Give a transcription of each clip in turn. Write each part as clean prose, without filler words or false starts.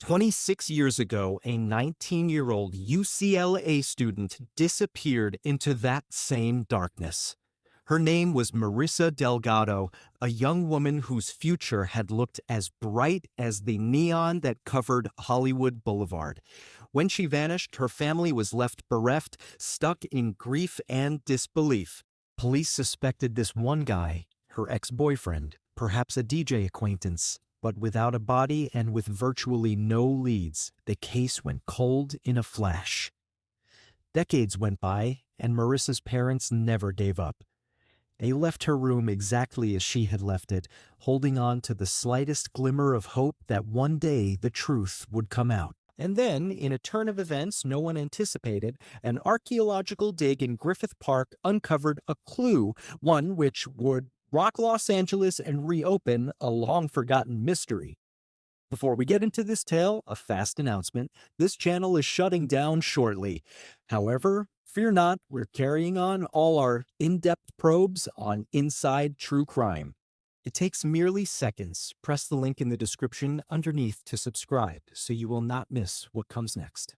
26 years ago, a 19-year-old UCLA student disappeared into that same darkness. Her name was Marissa Delgado, a young woman whose future had looked as bright as the neon that covered Hollywood Boulevard. When she vanished, her family was left bereft, stuck in grief and disbelief. Police suspected this one guy, her ex-boyfriend, perhaps a DJ acquaintance. But without a body and with virtually no leads, the case went cold in a flash. Decades went by, and Marissa's parents never gave up. They left her room exactly as she had left it, holding on to the slightest glimmer of hope that one day the truth would come out. And then, in a turn of events no one anticipated, an archaeological dig in Griffith Park uncovered a clue, one which would rock Los Angeles and reopen a long-forgotten mystery. Before we get into this tale, a fast announcement. This channel is shutting down shortly. However, fear not, we're carrying on all our in-depth probes on Inside True Crime. It takes merely seconds. Press the link in the description underneath to subscribe so you will not miss what comes next.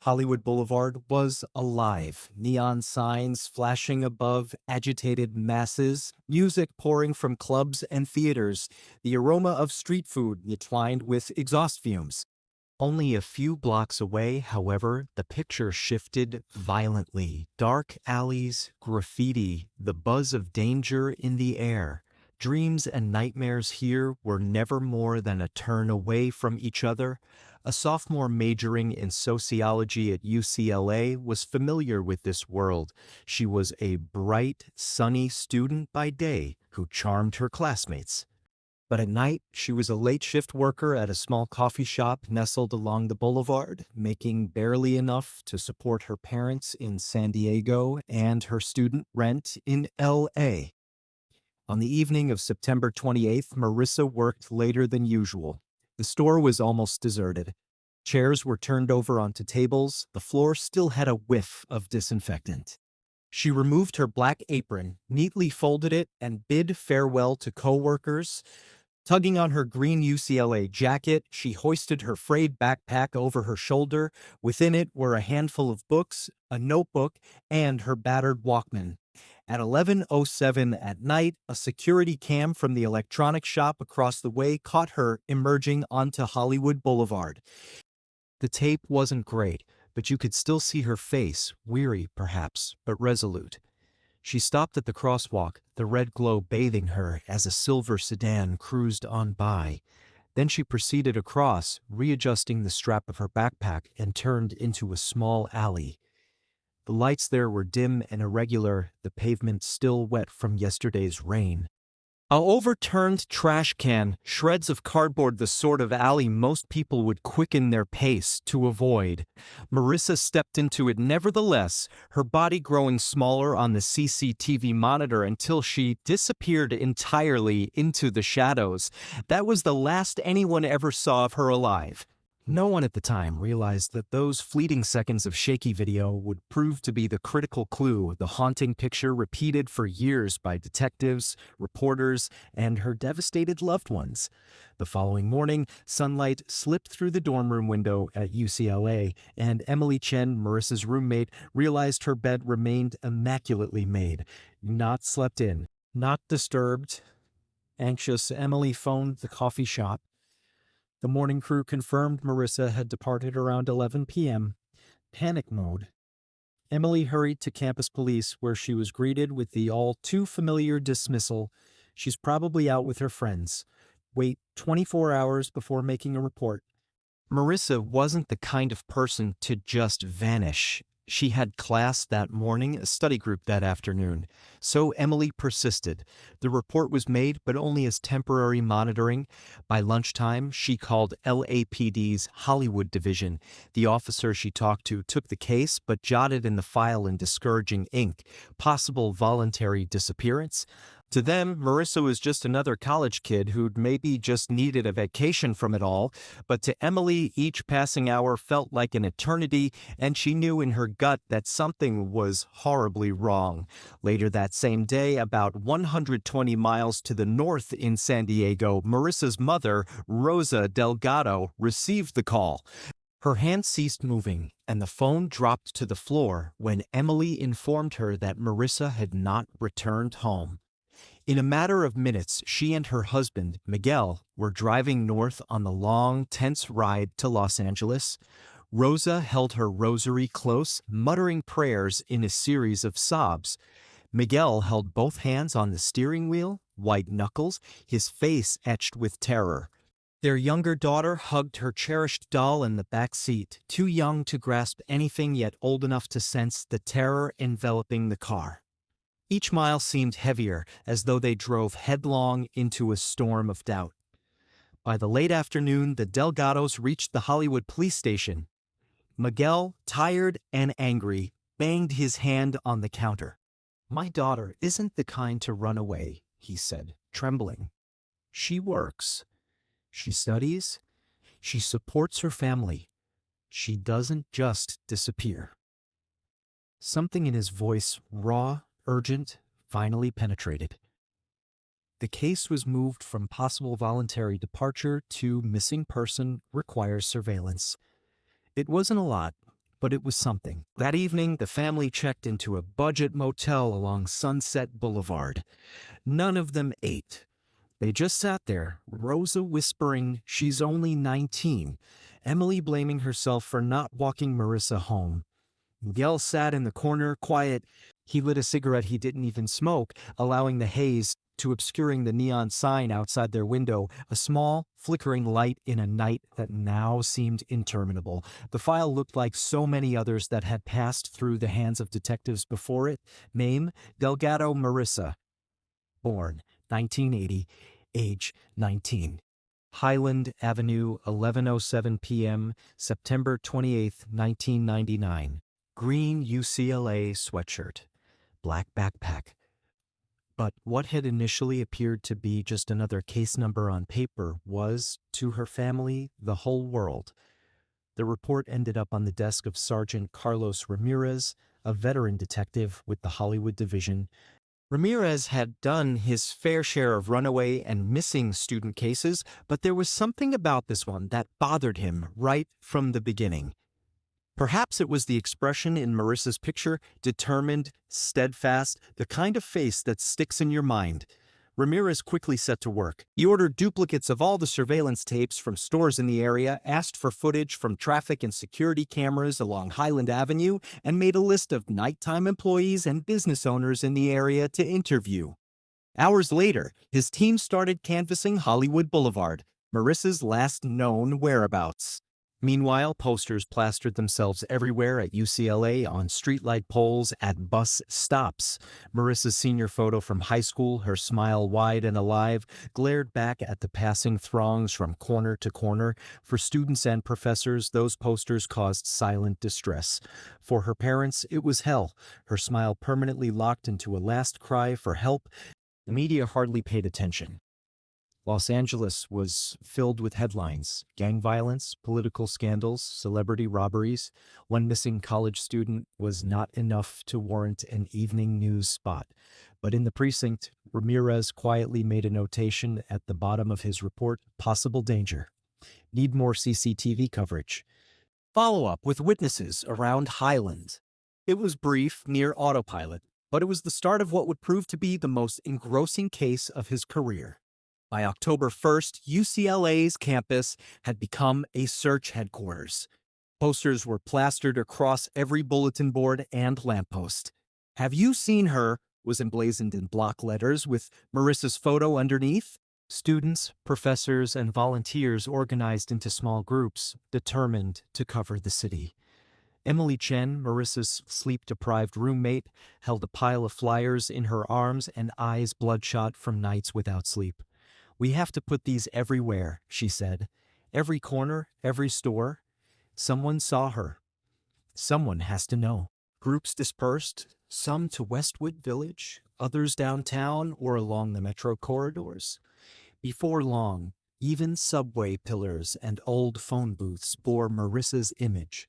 Hollywood Boulevard was alive, neon signs flashing above agitated masses, music pouring from clubs and theaters, the aroma of street food entwined with exhaust fumes. Only a few blocks away, however, the picture shifted violently. Dark alleys, graffiti, the buzz of danger in the air. Dreams and nightmares here were never more than a turn away from each other. A sophomore majoring in sociology at UCLA was familiar with this world. She was a bright, sunny student by day who charmed her classmates. But at night, she was a late shift worker at a small coffee shop nestled along the boulevard, making barely enough to support her parents in San Diego and her student rent in LA. On the evening of September 28th, Marissa worked later than usual. The store was almost deserted. Chairs were turned over onto tables. The floor still had a whiff of disinfectant. She removed her black apron, neatly folded it, and bid farewell to coworkers. Tugging on her green UCLA jacket, she hoisted her frayed backpack over her shoulder. Within it were a handful of books, a notebook, and her battered Walkman. At 11:07 at night, a security cam from the electronics shop across the way caught her emerging onto Hollywood Boulevard. The tape wasn't great, but you could still see her face, weary perhaps, but resolute. She stopped at the crosswalk, the red glow bathing her as a silver sedan cruised on by. Then she proceeded across, readjusting the strap of her backpack, and turned into a small alley. The lights there were dim and irregular, the pavement still wet from yesterday's rain. An overturned trash can, shreds of cardboard, the sort of alley most people would quicken their pace to avoid. Marissa stepped into it nevertheless, her body growing smaller on the CCTV monitor until she disappeared entirely into the shadows. That was the last anyone ever saw of her alive. No one at the time realized that those fleeting seconds of shaky video would prove to be the critical clue, the haunting picture repeated for years by detectives, reporters, and her devastated loved ones. The following morning, sunlight slipped through the dorm room window at UCLA, and Emily Chen, Marissa's roommate, realized her bed remained immaculately made, not slept in, not disturbed. Anxious, Emily phoned the coffee shop. The morning crew confirmed Marissa had departed around 11 p.m. Panic mode. Emily hurried to campus police, where she was greeted with the all-too-familiar dismissal. She's probably out with her friends. Wait 24 hours before making a report. Marissa wasn't the kind of person to just vanish. She had class that morning, a study group that afternoon. So Emily persisted. The report was made, but only as temporary monitoring. By lunchtime, she called LAPD's Hollywood division. The officer she talked to took the case, but jotted in the file in discouraging ink, possible voluntary disappearance. To them, Marissa was just another college kid who'd maybe just needed a vacation from it all, but to Emily, each passing hour felt like an eternity, and she knew in her gut that something was horribly wrong. Later that same day, about 120 miles to the north in San Diego, Marissa's mother, Rosa Delgado, received the call. Her hand ceased moving, and the phone dropped to the floor when Emily informed her that Marissa had not returned home. In a matter of minutes, she and her husband, Miguel, were driving north on the long, tense ride to Los Angeles. Rosa held her rosary close, muttering prayers in a series of sobs. Miguel held both hands on the steering wheel, white knuckles, his face etched with terror. Their younger daughter hugged her cherished doll in the back seat, too young to grasp anything yet old enough to sense the terror enveloping the car. Each mile seemed heavier, as though they drove headlong into a storm of doubt. By the late afternoon, the Delgados reached the Hollywood police station. Miguel, tired and angry, banged his hand on the counter. "My daughter isn't the kind to run away," he said, trembling. "She works. She studies. She supports her family. She doesn't just disappear." Something in his voice, raw, urgent, finally penetrated. The case was moved from possible voluntary departure to missing person requires surveillance. It wasn't a lot, but it was something. That evening, the family checked into a budget motel along Sunset Boulevard. None of them ate. They just sat there, Rosa whispering, "She's only 19," Emily blaming herself for not walking Marissa home. Miguel sat in the corner, quiet. He lit a cigarette he didn't even smoke, allowing the haze to obscuring the neon sign outside their window, a small, flickering light in a night that now seemed interminable. The file looked like so many others that had passed through the hands of detectives before it. Name, Delgado Marissa. Born, 1980, age 19. Highland Avenue, 11:07 p.m., September 28, 1999. Green UCLA sweatshirt, black backpack. But what had initially appeared to be just another case number on paper was, to her family, the whole world. The report ended up on the desk of Sergeant Carlos Ramirez, a veteran detective with the Hollywood Division. Ramirez had done his fair share of runaway and missing student cases, but there was something about this one that bothered him right from the beginning. Perhaps it was the expression in Marissa's picture, determined, steadfast, the kind of face that sticks in your mind. Ramirez quickly set to work. He ordered duplicates of all the surveillance tapes from stores in the area, asked for footage from traffic and security cameras along Highland Avenue, and made a list of nighttime employees and business owners in the area to interview. Hours later, his team started canvassing Hollywood Boulevard, Marissa's last known whereabouts. Meanwhile, posters plastered themselves everywhere at UCLA, on streetlight poles, at bus stops. Marissa's senior photo from high school, her smile wide and alive, glared back at the passing throngs from corner to corner. For students and professors, those posters caused silent distress. For her parents, it was hell, her smile permanently locked into a last cry for help. The media hardly paid attention. Los Angeles was filled with headlines: gang violence, political scandals, celebrity robberies. One missing college student was not enough to warrant an evening news spot. But in the precinct, Ramirez quietly made a notation at the bottom of his report: possible danger. Need more CCTV coverage. Follow up with witnesses around Highland. It was brief, near autopilot, but it was the start of what would prove to be the most engrossing case of his career. By October 1st, UCLA's campus had become a search headquarters. Posters were plastered across every bulletin board and lamppost. "Have you seen her?" was emblazoned in block letters with Marissa's photo underneath. Students, professors, and volunteers organized into small groups, determined to cover the city. Emily Chen, Marissa's sleep-deprived roommate, held a pile of flyers in her arms and eyes bloodshot from nights without sleep. "We have to put these everywhere," she said. "Every corner, every store. Someone saw her. Someone has to know." Groups dispersed, some to Westwood Village, others downtown or along the metro corridors. Before long, even subway pillars and old phone booths bore Marissa's image.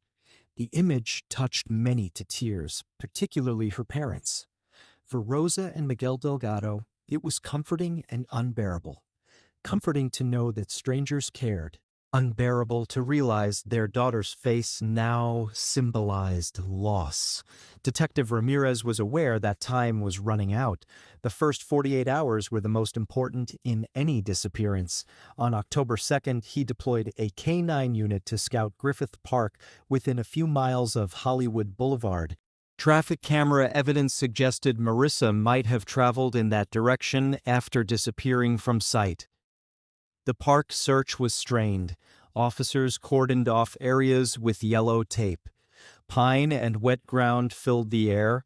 The image touched many to tears, particularly her parents. For Rosa and Miguel Delgado, it was comforting and unbearable. Comforting to know that strangers cared. Unbearable to realize their daughter's face now symbolized loss. Detective Ramirez was aware that time was running out. The first 48 hours were the most important in any disappearance. On October 2nd, he deployed a K-9 unit to scout Griffith Park within a few miles of Hollywood Boulevard. Traffic camera evidence suggested Marissa might have traveled in that direction after disappearing from sight. The park search was strained. Officers cordoned off areas with yellow tape. Pine and wet ground filled the air.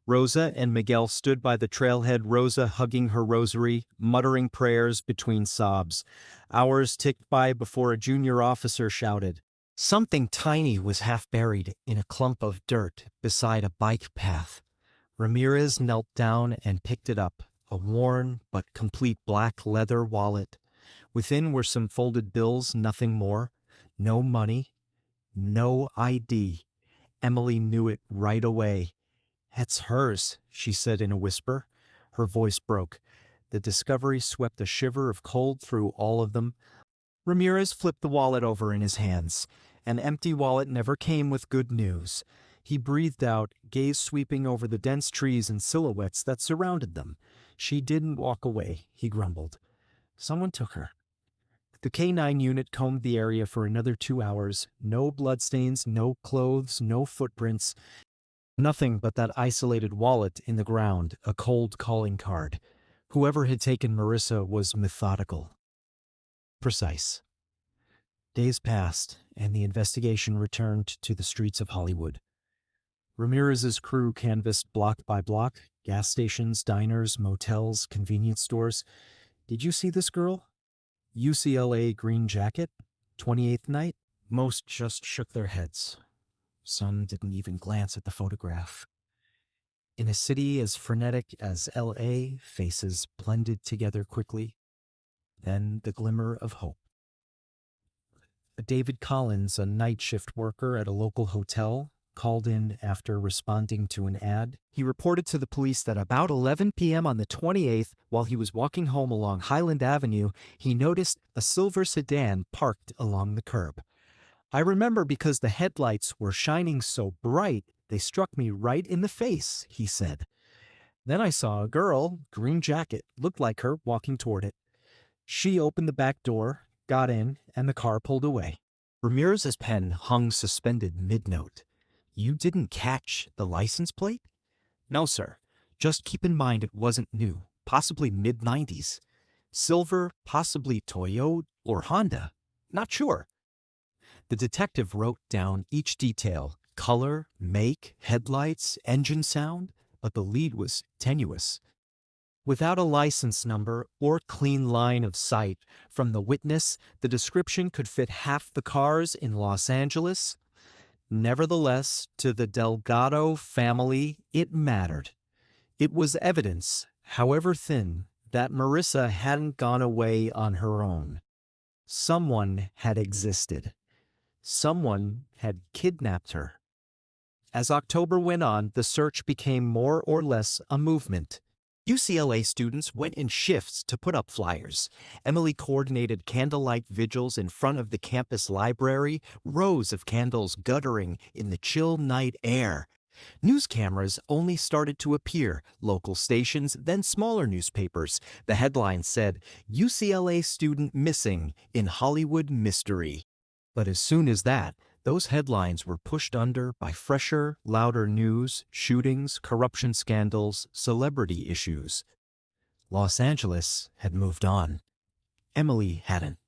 Rosa and Miguel stood by the trailhead, Rosa hugging her rosary, muttering prayers between sobs. Hours ticked by before a junior officer shouted. Something tiny was half buried in a clump of dirt beside a bike path. Ramirez knelt down and picked it up, a worn but complete black leather wallet. Within were some folded bills, nothing more. No money, no ID. Emily knew it right away. "It's hers," she said in a whisper. Her voice broke. The discovery swept a shiver of cold through all of them. Ramirez flipped the wallet over in his hands. An empty wallet never came with good news. He breathed out, gaze sweeping over the dense trees and silhouettes that surrounded them. "She didn't walk away," he grumbled. "Someone took her." The K-9 unit combed the area for another 2 hours. No bloodstains, no clothes, no footprints. Nothing but that isolated wallet in the ground, a cold calling card. Whoever had taken Marissa was methodical. Precise. Days passed, and the investigation returned to the streets of Hollywood. Ramirez's crew canvassed block by block, gas stations, diners, motels, convenience stores. "Did you see this girl? UCLA green jacket? 28th night?" Most just shook their heads. Some didn't even glance at the photograph. In a city as frenetic as LA, faces blended together quickly. Then the glimmer of hope. David Collins, a night shift worker at a local hotel, called in after responding to an ad. He reported to the police that about 11 p.m. on the 28th, while he was walking home along Highland Avenue, he noticed a silver sedan parked along the curb. "I remember because the headlights were shining so bright, they struck me right in the face," he said. "Then I saw a girl, green jacket, looked like her, walking toward it. She opened the back door, got in, and the car pulled away." Ramirez's pen hung suspended mid-note. "You didn't catch the license plate?" "No, sir. Just keep in mind it wasn't new, possibly mid-90s. Silver, possibly Toyota or Honda. Not sure." The detective wrote down each detail: color, make, headlights, engine sound, but the lead was tenuous. Without a license number or clean line of sight from the witness, the description could fit half the cars in Los Angeles. Nevertheless, to the Delgado family, it mattered. It was evidence, however thin, that Marissa hadn't gone away on her own. Someone had existed. Someone had kidnapped her. As October went on, the search became more or less a movement. UCLA students went in shifts to put up flyers. Emily coordinated candlelight vigils in front of the campus library, rows of candles guttering in the chill night air. News cameras only started to appear, local stations, then smaller newspapers. The headline said, "UCLA student missing in Hollywood mystery." But as soon as that, those headlines were pushed under by fresher, louder news, shootings, corruption scandals, celebrity issues. Los Angeles had moved on. Emily hadn't.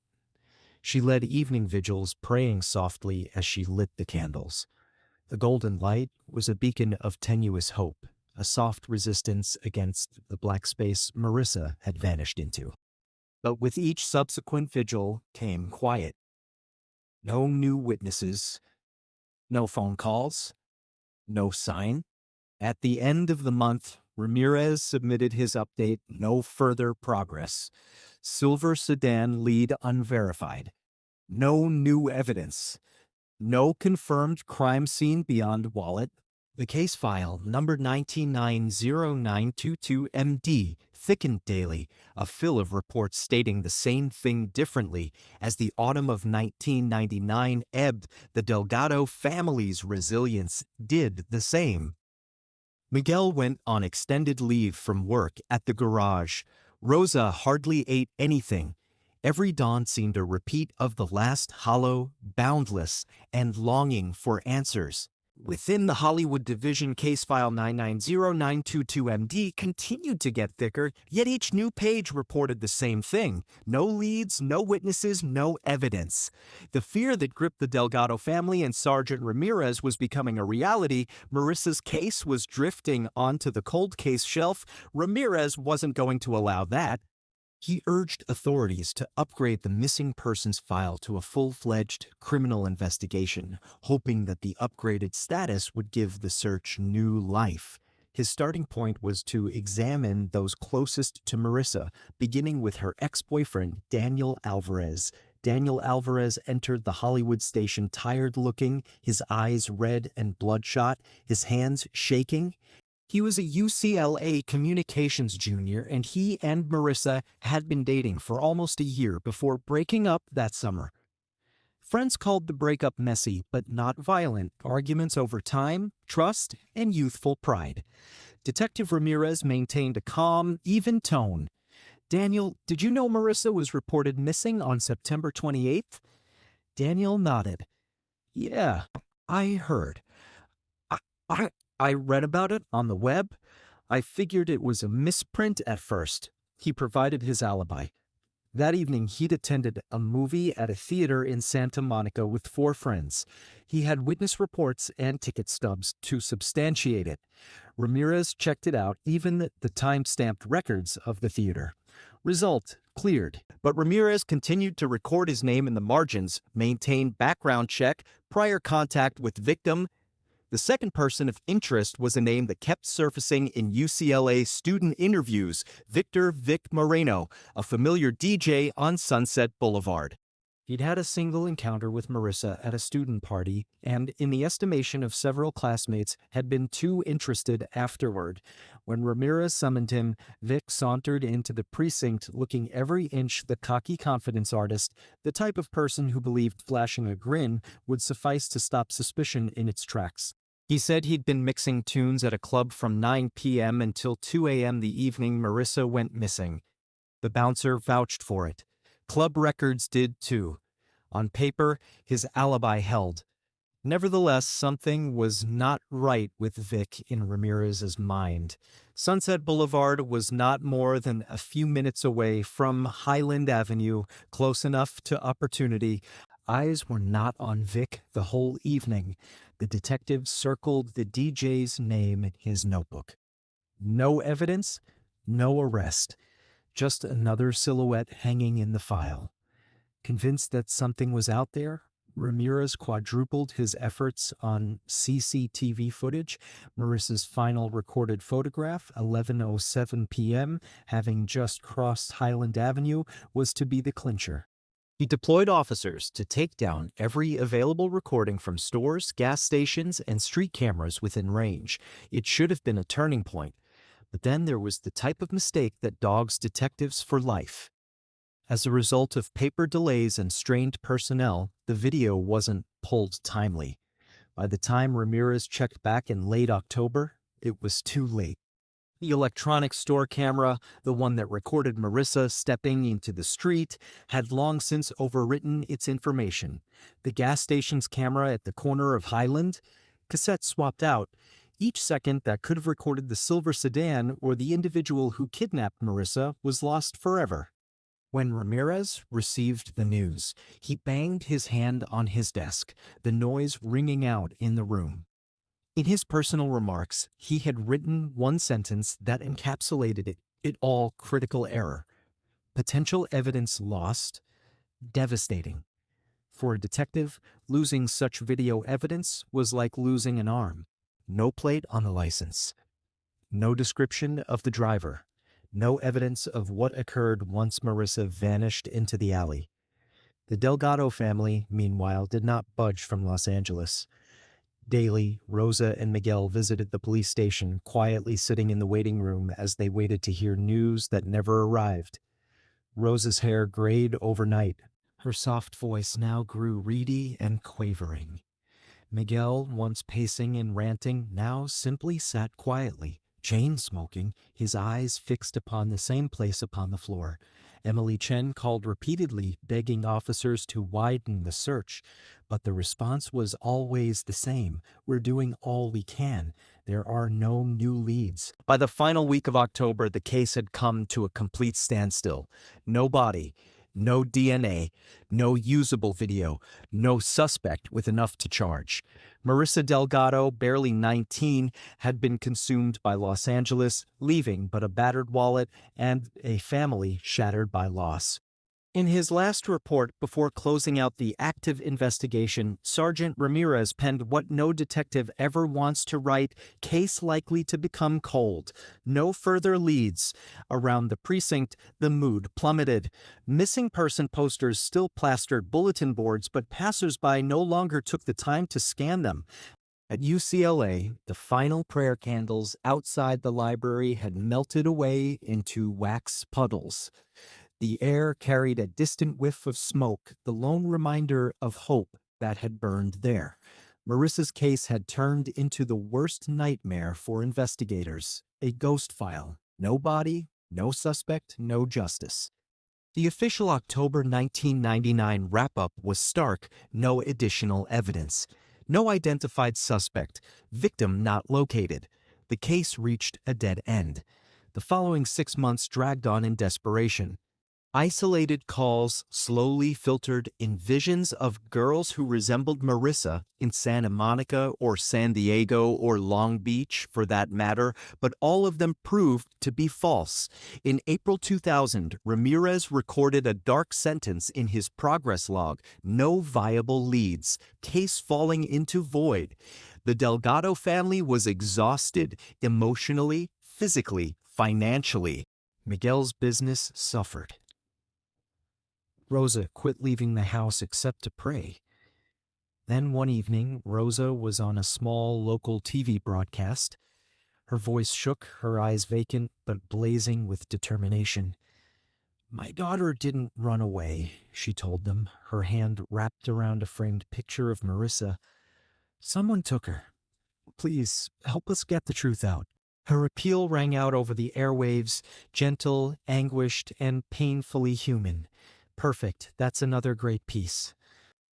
She led evening vigils, praying softly as she lit the candles. The golden light was a beacon of tenuous hope, a soft resistance against the black space Marissa had vanished into. But with each subsequent vigil came quiet. No new witnesses, no phone calls, no sign. At the end of the month, Ramirez submitted his update, no further progress. Silver sedan lead unverified. No new evidence. No confirmed crime scene beyond wallet. The case file, number 1990922MD, thickened daily, a fill of reports stating the same thing differently. As the autumn of 1999 ebbed, the Delgado family's resilience did the same. Miguel went on extended leave from work at the garage. Rosa hardly ate anything. Every dawn seemed a repeat of the last, hollow, boundless, and longing for answers. Within the Hollywood division, case file 9900922MD continued to get thicker, yet each new page reported the same thing. No leads, no witnesses, no evidence. The fear that gripped the Delgado family and Sergeant Ramirez was becoming a reality. Marissa's case was drifting onto the cold case shelf. Ramirez wasn't going to allow that. He urged authorities to upgrade the missing persons file to a full-fledged criminal investigation, hoping that the upgraded status would give the search new life. His starting point was to examine those closest to Marissa, beginning with her ex-boyfriend, Daniel Alvarez. Daniel Alvarez entered the Hollywood station tired-looking, his eyes red and bloodshot, his hands shaking. He was a UCLA communications junior, and he and Marissa had been dating for almost a year before breaking up that summer. Friends called the breakup messy but not violent, arguments over time, trust, and youthful pride. Detective Ramirez maintained a calm, even tone. "Daniel, did you know Marissa was reported missing on September 28th? Daniel nodded. "Yeah, I heard. I read about it on the web. I figured it was a misprint at first." He provided his alibi. That evening, he'd attended a movie at a theater in Santa Monica with 4 friends. He had witness reports and ticket stubs to substantiate it. Ramirez checked it out, even the time-stamped records of the theater. Result: cleared. But Ramirez continued to record his name in the margins, maintain background check, prior contact with victim. The second person of interest was a name that kept surfacing in UCLA student interviews, Victor Vic Moreno, a familiar DJ on Sunset Boulevard. He'd had a single encounter with Marissa at a student party, and, in the estimation of several classmates, had been too interested afterward. When Ramirez summoned him, Vic sauntered into the precinct looking every inch the cocky confidence artist, the type of person who believed flashing a grin would suffice to stop suspicion in its tracks. He said he'd been mixing tunes at a club from 9 p.m. until 2 a.m. the evening Marissa went missing. The bouncer vouched for it. Club records did too. On paper, his alibi held. Nevertheless, something was not right with Vic in Ramirez's mind. Sunset Boulevard was not more than a few minutes away from Highland Avenue, close enough to opportunity. Eyes were not on Vic the whole evening. The detective circled the DJ's name in his notebook. No evidence, no arrest. Just another silhouette hanging in the file. Convinced that something was out there, Ramirez quadrupled his efforts on CCTV footage. Marissa's final recorded photograph, 11:07 p.m., having just crossed Highland Avenue, was to be the clincher. He deployed officers to take down every available recording from stores, gas stations, and street cameras within range. It should have been a turning point. But then there was the type of mistake that dogs detectives for life. As a result of paper delays and strained personnel, the video wasn't pulled timely. By the time Ramirez checked back in late October, it was too late. The electronic store camera, the one that recorded Marissa stepping into the street, had long since overwritten its information. The gas station's camera at the corner of Highland, cassette swapped out. Each second that could have recorded the silver sedan or the individual who kidnapped Marissa was lost forever. When Ramirez received the news, he banged his hand on his desk, the noise ringing out in the room. In his personal remarks, he had written one sentence that encapsulated it all: critical error. Potential evidence lost. Devastating. For a detective, losing such video evidence was like losing an arm. No plate on the license. No description of the driver. No evidence of what occurred once Marissa vanished into the alley. The Delgado family, meanwhile, did not budge from Los Angeles. Daily, Rosa and Miguel visited the police station, quietly sitting in the waiting room as they waited to hear news that never arrived. Rosa's hair grayed overnight. Her soft voice now grew reedy and quavering. Miguel, once pacing and ranting, now simply sat quietly, chain-smoking, his eyes fixed upon the same place upon the floor. Emily Chen called repeatedly, begging officers to widen the search, but the response was always the same. We're doing all we can. There are no new leads. By the final week of October, the case had come to a complete standstill. No body, no DNA, no usable video, no suspect with enough to charge. Marissa Delgado, barely 19, had been consumed by Los Angeles, leaving but a battered wallet and a family shattered by loss. In his last report before closing out the active investigation, Sergeant Ramirez penned what no detective ever wants to write: case likely to become cold. No further leads. Around the precinct, the mood plummeted. Missing person posters still plastered bulletin boards, but passersby no longer took the time to scan them. At UCLA, the final prayer candles outside the library had melted away into wax puddles. The air carried a distant whiff of smoke, the lone reminder of hope that had burned there. Marissa's case had turned into the worst nightmare for investigators. A ghost file. No body, no suspect, no justice. The official October 1999 wrap-up was stark: no additional evidence. No identified suspect. Victim not located. The case reached a dead end. The following 6 months dragged on in desperation. Isolated calls slowly filtered in visions of girls who resembled Marissa in Santa Monica or San Diego or Long Beach, for that matter, but all of them proved to be false. In April 2000, Ramirez recorded a dark sentence in his progress log: no viable leads, case falling into void. The Delgado family was exhausted emotionally, physically, financially. Miguel's business suffered. Rosa quit leaving the house except to pray. Then one evening, Rosa was on a small local TV broadcast. Her voice shook, her eyes vacant but blazing with determination. "My daughter didn't run away," she told them, her hand wrapped around a framed picture of Marissa. "Someone took her. Please, help us get the truth out." Her appeal rang out over the airwaves, gentle, anguished, and painfully human. Perfect. That's another great piece.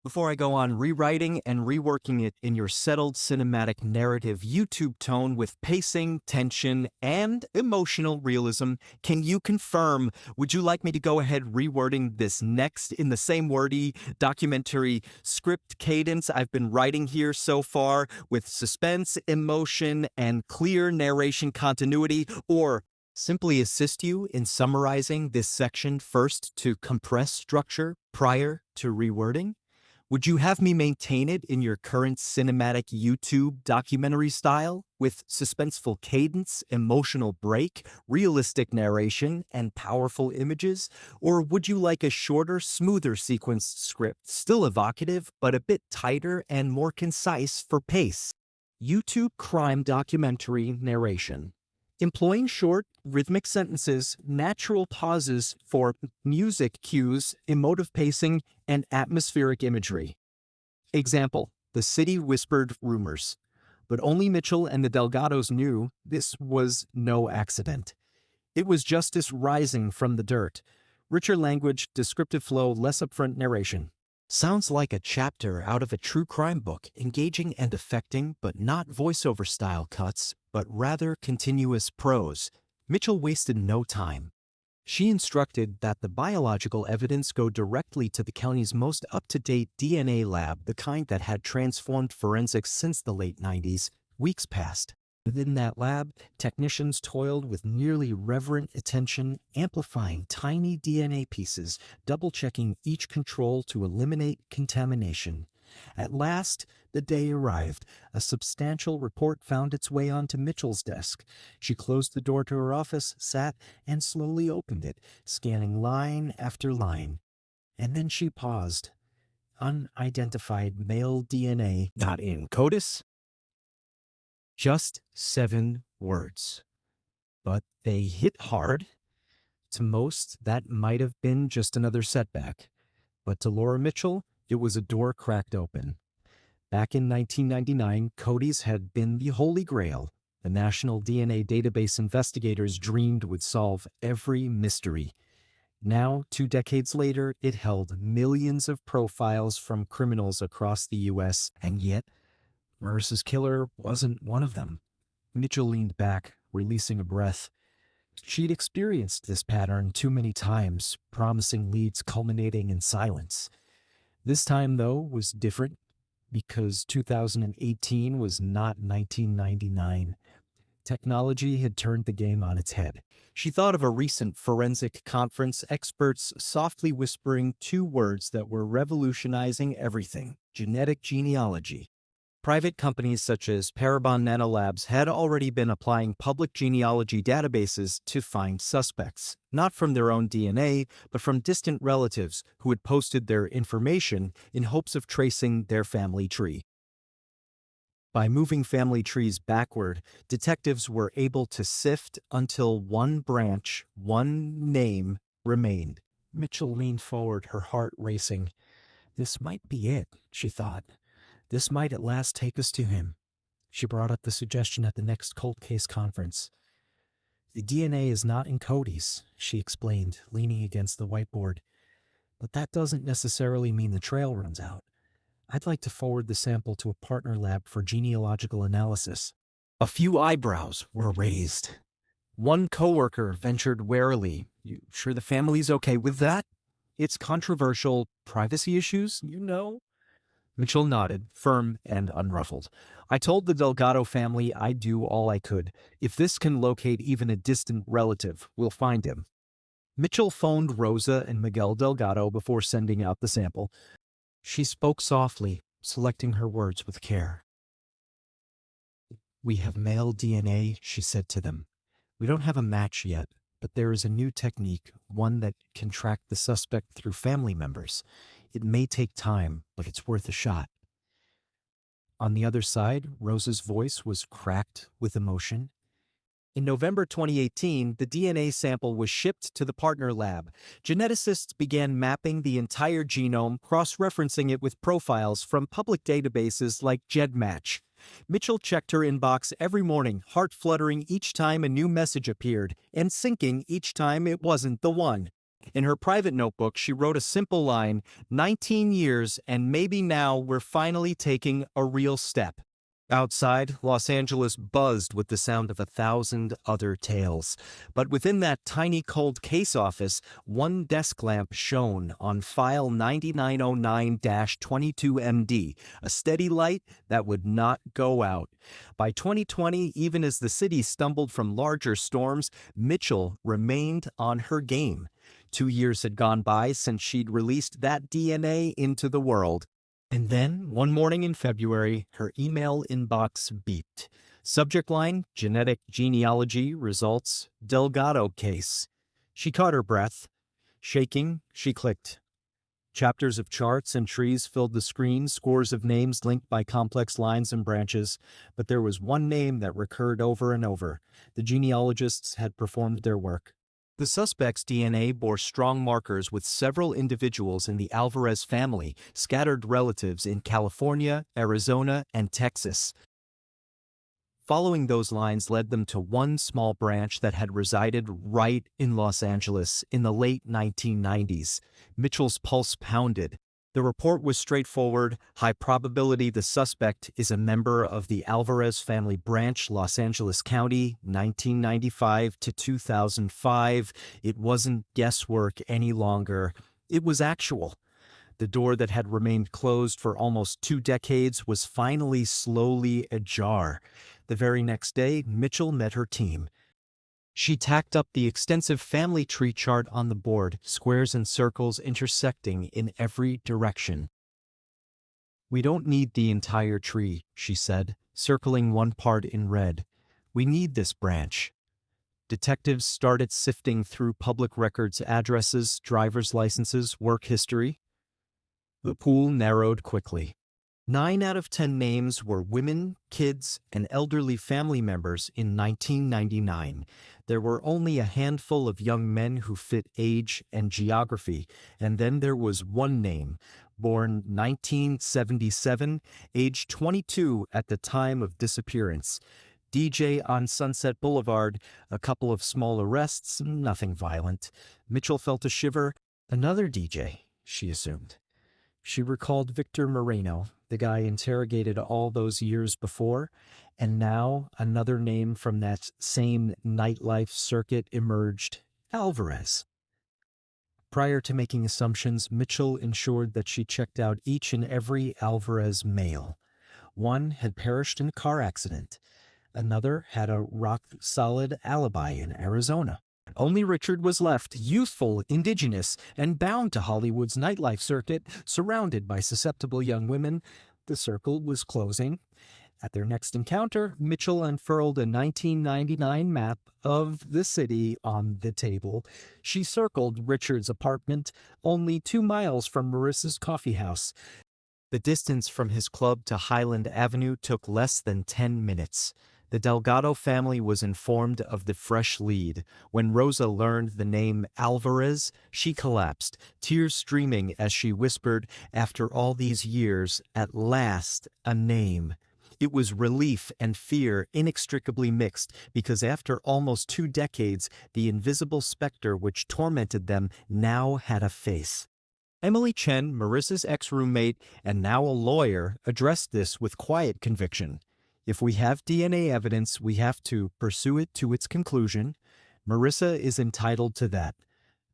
Before I go on rewriting and reworking it in your settled cinematic narrative YouTube tone with pacing, tension, and emotional realism, can you confirm, would you like me to go ahead rewording this next in the same wordy documentary script cadence I've been writing here so far, with suspense, emotion, and clear narration continuity, or simply assist you in summarizing this section first to compress structure prior to rewording? Would you have me maintain it in your current cinematic YouTube documentary style, with suspenseful cadence, emotional break, realistic narration, and powerful images? Or would you like a shorter, smoother sequence script, still evocative, but a bit tighter and more concise for pace? YouTube crime documentary narration. Employing short, rhythmic sentences, natural pauses for music cues, emotive pacing, and atmospheric imagery. Example: the city whispered rumors, but only Mitchell and the Delgados knew this was no accident. It was justice rising from the dirt. Richer language, descriptive flow, less upfront narration. Sounds like a chapter out of a true crime book, engaging and affecting, but not voiceover-style cuts, but rather continuous prose. Mitchell wasted no time. She instructed that the biological evidence go directly to the county's most up-to-date DNA lab, the kind that had transformed forensics since the late 90s. Weeks passed. Within that lab, technicians toiled with nearly reverent attention, amplifying tiny DNA pieces, double-checking each control to eliminate contamination. At last, the day arrived. A substantial report found its way onto Mitchell's desk. She closed the door to her office, sat, and slowly opened it, scanning line after line. And then she paused. Unidentified male DNA not in CODIS. Just 7 words. But they hit hard. To most, that might have been just another setback. But to Laura Mitchell, it was a door cracked open. Back in 1999, CODIS had been the Holy Grail. The National DNA Database investigators dreamed would solve every mystery. Now, 2 decades later, it held millions of profiles from criminals across the U.S., and yet, Marissa's killer wasn't one of them. Mitchell leaned back, releasing a breath. She'd experienced this pattern too many times, promising leads culminating in silence. This time, though, was different because 2018 was not 1999. Technology had turned the game on its head. She thought of a recent forensic conference, experts softly whispering 2 words that were revolutionizing everything: genetic genealogy. Private companies such as Parabon Nanolabs had already been applying public genealogy databases to find suspects, not from their own DNA, but from distant relatives who had posted their information in hopes of tracing their family tree. By moving family trees backward, detectives were able to sift until one branch, one name remained. Mitchell leaned forward, her heart racing. This might be it, she thought. This might at last take us to him. She brought up the suggestion at the next cold case conference. The DNA is not in CODIS, she explained, leaning against the whiteboard. But that doesn't necessarily mean the trail runs out. I'd like to forward the sample to a partner lab for genealogical analysis. A few eyebrows were raised. One coworker ventured warily. You sure the family's okay with that? It's controversial. Privacy issues, you know? Mitchell nodded, firm and unruffled. I told the Delgado family I'd do all I could. If this can locate even a distant relative, we'll find him. Mitchell phoned Rosa and Miguel Delgado before sending out the sample. She spoke softly, selecting her words with care. We have male DNA, she said to them. We don't have a match yet, but there is a new technique, one that can track the suspect through family members. It may take time, but it's worth a shot. On the other side, Rosa's voice was cracked with emotion. In November 2018, the DNA sample was shipped to the partner lab. Geneticists began mapping the entire genome, cross-referencing it with profiles from public databases like GEDmatch. Mitchell checked her inbox every morning, heart fluttering each time a new message appeared, and sinking each time it wasn't the one. In her private notebook, she wrote a simple line, 19 years, and maybe now we're finally taking a real step. Outside, Los Angeles buzzed with the sound of 1,000 other tales. But within that tiny cold case office, one desk lamp shone on file 9909-22MD, a steady light that would not go out. By 2020, even as the city stumbled from larger storms, Mitchell remained on her game. 2 years had gone by since she'd released that DNA into the world. And then, one morning in February, her email inbox beeped. Subject line, genetic genealogy results, Delgado case. She caught her breath. Shaking, she clicked. Chapters of charts and trees filled the screen, scores of names linked by complex lines and branches. But there was one name that recurred over and over. The genealogists had performed their work. The suspect's DNA bore strong markers with several individuals in the Alvarez family, scattered relatives in California, Arizona, and Texas. Following those lines led them to one small branch that had resided right in Los Angeles in the late 1990s. Mitchell's pulse pounded. The report was straightforward, high probability the suspect is a member of the Alvarez family branch, Los Angeles County, 1995 to 2005. It wasn't guesswork any longer. It was actual. The door that had remained closed for almost 2 decades was finally slowly ajar. The very next day, Mitchell met her team. She tacked up the extensive family tree chart on the board, squares and circles intersecting in every direction. "We don't need the entire tree," she said, circling one part in red. "We need this branch." Detectives started sifting through public records, addresses, driver's licenses, work history. The pool narrowed quickly. 9 out of 10 names were women, kids, and elderly family members in 1999. There were only a handful of young men who fit age and geography, and then there was one name, born 1977, age 22 at the time of disappearance. DJ on Sunset Boulevard, a couple of small arrests, nothing violent. Mitchell felt a shiver. Another DJ, she assumed. She recalled Victor Moreno, the guy interrogated all those years before, and now another name from that same nightlife circuit emerged, Alvarez. Prior to making assumptions, Mitchell ensured that she checked out each and every Alvarez male. One had perished in a car accident. Another had a rock-solid alibi in Arizona. Only Richard was left, youthful, indigenous, and bound to Hollywood's nightlife circuit, surrounded by susceptible young women. The circle was closing. At their next encounter, Mitchell unfurled a 1999 map of the city on the table. She circled Richard's apartment, only 2 miles from Marissa's coffee house. The distance from his club to Highland Avenue took less than 10 minutes. The Delgado family was informed of the fresh lead. When Rosa learned the name Alvarez, she collapsed, tears streaming as she whispered, "After all these years, at last, a name." It was relief and fear inextricably mixed, because after almost 2 decades, the invisible specter which tormented them now had a face. Emily Chen, Marissa's ex-roommate and now a lawyer, addressed this with quiet conviction. "If we have DNA evidence, we have to pursue it to its conclusion. Marissa is entitled to that."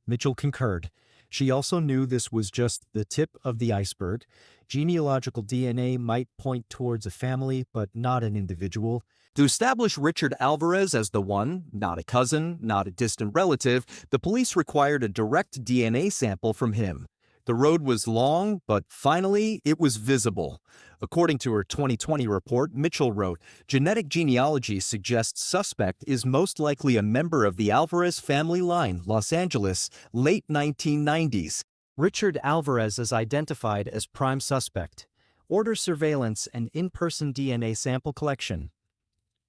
Mitchell concurred. She also knew this was just the tip of the iceberg. Genealogical DNA might point towards a family, but not an individual. To establish Richard Alvarez as the one, not a cousin, not a distant relative, the police required a direct DNA sample from him. The road was long, but finally it was visible. According to her 2020 report, Mitchell wrote, "Genetic genealogy suggests suspect is most likely a member of the Alvarez family line, Los Angeles, late 1990s. Richard Alvarez is identified as prime suspect. Order surveillance and in-person DNA sample collection."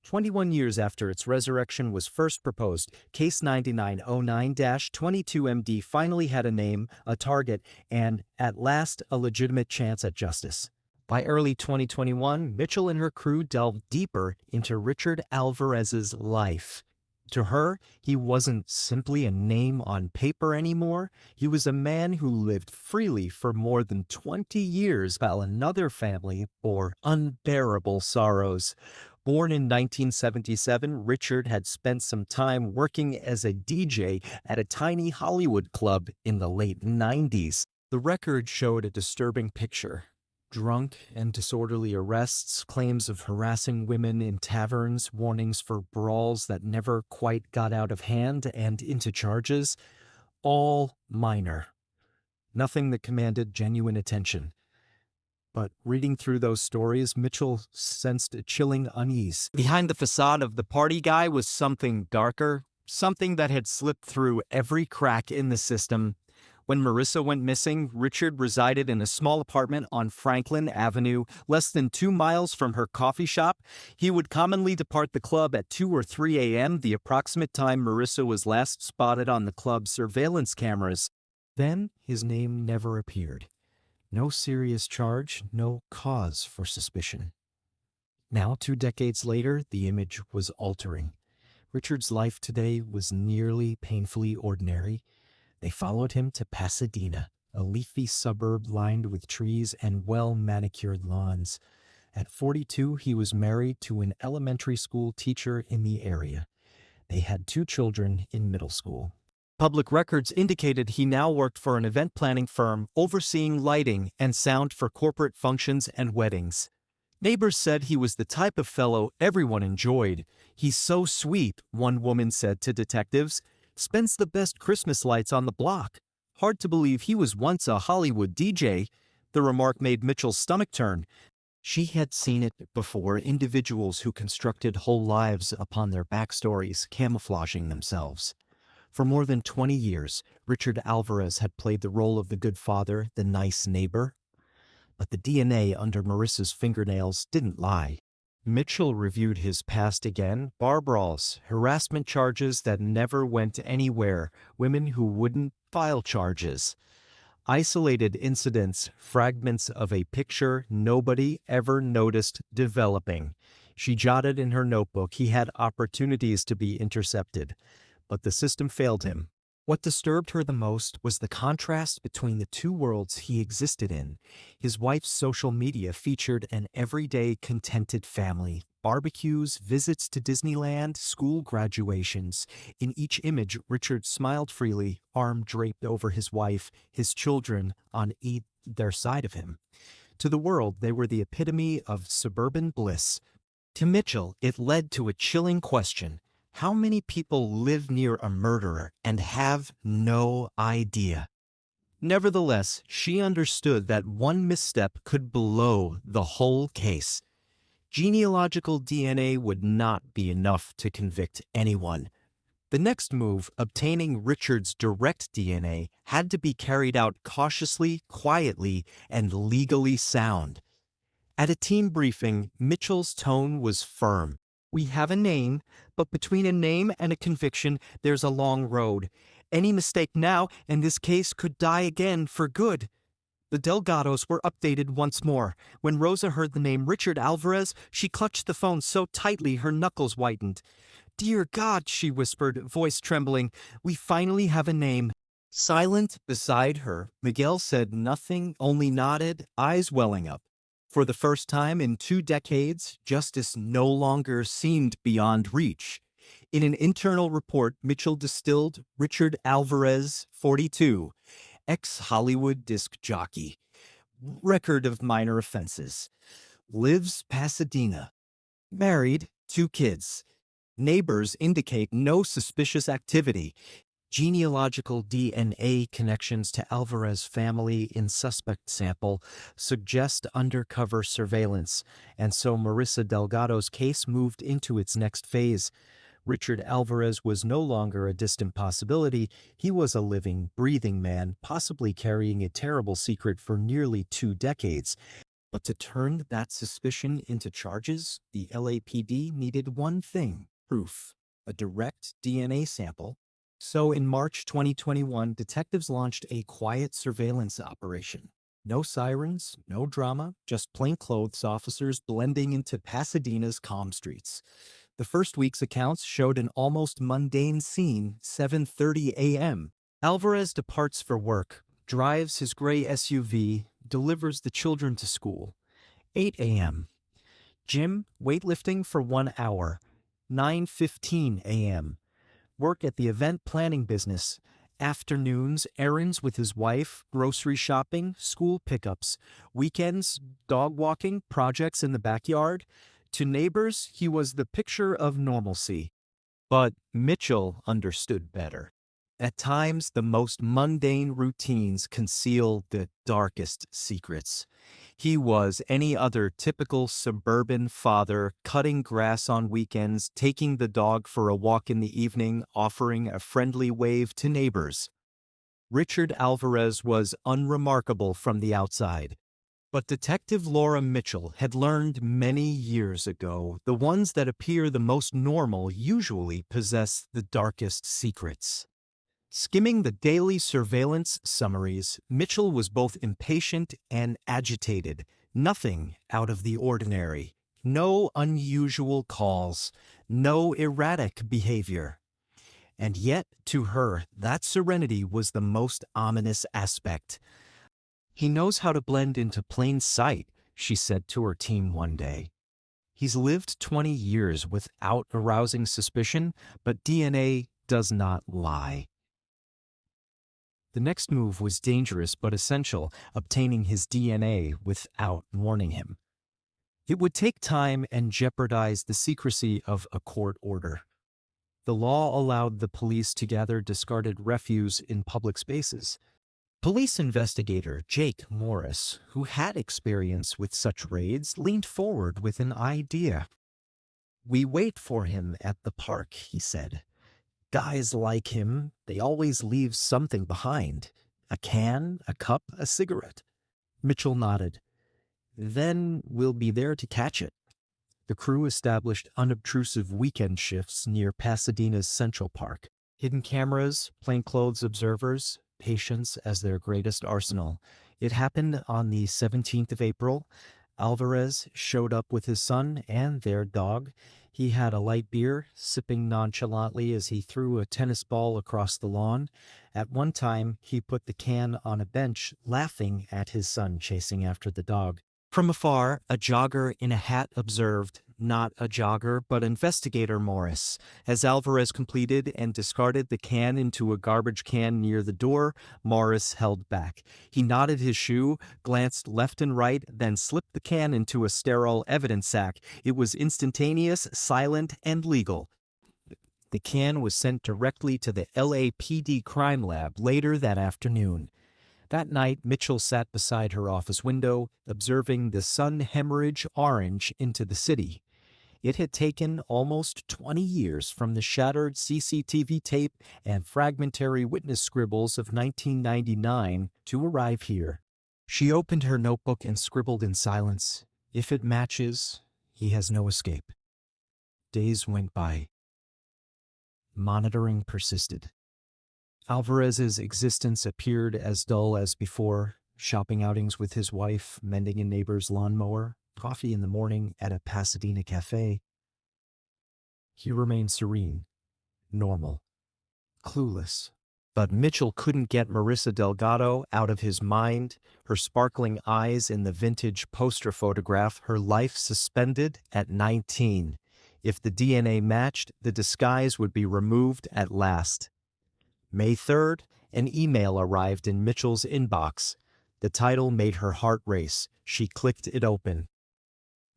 21 years after its resurrection was first proposed, Case 9909-22MD finally had a name, a target, and, at last, a legitimate chance at justice. By early 2021, Mitchell and her crew delved deeper into Richard Alvarez's life. To her, he wasn't simply a name on paper anymore. He was a man who lived freely for more than 20 years while another family bore unbearable sorrows. Born in 1977, Richard had spent some time working as a DJ at a tiny Hollywood club in the late 90s. The record showed a disturbing picture. Drunk and disorderly arrests, claims of harassing women in taverns, warnings for brawls that never quite got out of hand and into charges. All minor. Nothing that commanded genuine attention. But reading through those stories, Mitchell sensed a chilling unease. Behind the facade of the party guy was something darker, something that had slipped through every crack in the system. When Marissa went missing, Richard resided in a small apartment on Franklin Avenue, less than 2 miles from her coffee shop. He would commonly depart the club at 2 or 3 a.m., the approximate time Marissa was last spotted on the club's surveillance cameras. Then his name never appeared. No serious charge, no cause for suspicion. Now, 2 decades later, the image was altering. Richard's life today was nearly painfully ordinary. They followed him to Pasadena, a leafy suburb lined with trees and well-manicured lawns. At 42, he was married to an elementary school teacher in the area. They had 2 children in middle school. Public records indicated he now worked for an event planning firm overseeing lighting and sound for corporate functions and weddings. Neighbors said he was the type of fellow everyone enjoyed. "He's so sweet," one woman said to detectives. "Spends the best Christmas lights on the block." Hard to believe he was once a Hollywood DJ, The remark made Mitchell's stomach turn. She had seen it before, individuals who constructed whole lives upon their backstories, camouflaging themselves. For more than 20 years, Richard Alvarez had played the role of the good father, the nice neighbor. But the DNA under Marissa's fingernails didn't lie. Mitchell reviewed his past again: bar brawls, harassment charges that never went anywhere, women who wouldn't file charges. Isolated incidents, fragments of a picture nobody ever noticed developing. She jotted in her notebook he had opportunities to be intercepted, but the system failed him. What disturbed her the most was the contrast between the two worlds he existed in. His wife's social media featured an everyday, contented family. Barbecues, visits to Disneyland, school graduations. In each image, Richard smiled freely, arm draped over his wife, his children on either side of him. To the world, they were the epitome of suburban bliss. To Mitchell, it led to a chilling question. How many people live near a murderer and have no idea? Nevertheless, she understood that one misstep could blow the whole case. Genealogical DNA would not be enough to convict anyone. The next move, obtaining Richard's direct DNA, had to be carried out cautiously, quietly, and legally sound. At a team briefing, Mitchell's tone was firm. We have a name, but between a name and a conviction, there's a long road. Any mistake now, and this case could die again for good. The Delgados were updated once more. When Rosa heard the name Richard Alvarez, she clutched the phone so tightly her knuckles whitened. Dear God, she whispered, voice trembling, we finally have a name. Silent beside her, Miguel said nothing, only nodded, eyes welling up. For the first time in 2 decades, justice no longer seemed beyond reach. In an internal report, Mitchell distilled Richard Alvarez, 42, ex-Hollywood disc jockey, record of minor offenses, lives Pasadena, married, 2 kids. Neighbors indicate no suspicious activity. Genealogical DNA connections to Alvarez family in suspect sample suggest undercover surveillance, and so Marissa Delgado's case moved into its next phase. Richard Alvarez was no longer a distant possibility. He was a living, breathing man, possibly carrying a terrible secret for nearly 2 decades. But to turn that suspicion into charges, the LAPD needed one thing: proof, a direct DNA sample. So in March 2021, detectives launched a quiet surveillance operation. No sirens, no drama, just plainclothes officers blending into Pasadena's calm streets. The first week's accounts showed an almost mundane scene: 7:30 a.m. Alvarez departs for work, drives his gray SUV, delivers the children to school. 8 a.m. Gym, weightlifting for 1 hour. 9:15 a.m. Work at the event planning business. Afternoons, errands with his wife, grocery shopping, school pickups. Weekends, dog walking, projects in the backyard. To neighbors, he was the picture of normalcy. But Mitchell understood better. At times, the most mundane routines conceal the darkest secrets. He was any other typical suburban father, cutting grass on weekends, taking the dog for a walk in the evening, offering a friendly wave to neighbors. Richard Alvarez was unremarkable from the outside. But Detective Laura Mitchell had learned many years ago, the ones that appear the most normal usually possess the darkest secrets. Skimming the daily surveillance summaries, Mitchell was both impatient and agitated. Nothing out of the ordinary. No unusual calls. No erratic behavior. And yet, to her, that serenity was the most ominous aspect. He knows how to blend into plain sight, she said to her team one day. He's lived 20 years without arousing suspicion, but DNA does not lie. The next move was dangerous but essential: obtaining his DNA without warning him. It would take time and jeopardize the secrecy of a court order. The law allowed the police to gather discarded refuse in public spaces. Police investigator Jake Morris, who had experience with such raids, leaned forward with an idea. "We wait for him at the park," he said. "Guys like him, they always leave something behind. A can, a cup, a cigarette." Mitchell nodded. "Then we'll be there to catch it." The crew established unobtrusive weekend shifts near Pasadena's Central Park. Hidden cameras, plainclothes observers, patience as their greatest arsenal. It happened on the 17th of April. Alvarez showed up with his son and their dog. He had a light beer, sipping nonchalantly as he threw a tennis ball across the lawn. At one time, he put the can on a bench, laughing at his son chasing after the dog. From afar, a jogger in a hat observed, not a jogger, but investigator Morris. As Alvarez completed and discarded the can into a garbage can near the door, Morris held back. He knotted his shoe, glanced left and right, then slipped the can into a sterile evidence sack. It was instantaneous, silent, and legal. The can was sent directly to the LAPD crime lab later that afternoon. That night, Mitchell sat beside her office window, observing the sun hemorrhage orange into the city. It had taken almost 20 years from the shattered CCTV tape and fragmentary witness scribbles of 1999 to arrive here. She opened her notebook and scribbled in silence, "If it matches, he has no escape." Days went by. Monitoring persisted. Alvarez's existence appeared as dull as before, shopping outings with his wife, mending a neighbor's lawnmower, coffee in the morning at a Pasadena cafe. He remained serene, normal, clueless. But Mitchell couldn't get Marissa Delgado out of his mind, her sparkling eyes in the vintage poster photograph, her life suspended at 19. If the DNA matched, the disguise would be removed at last. May 3rd, an email arrived in Mitchell's inbox. The title made her heart race. She clicked it open.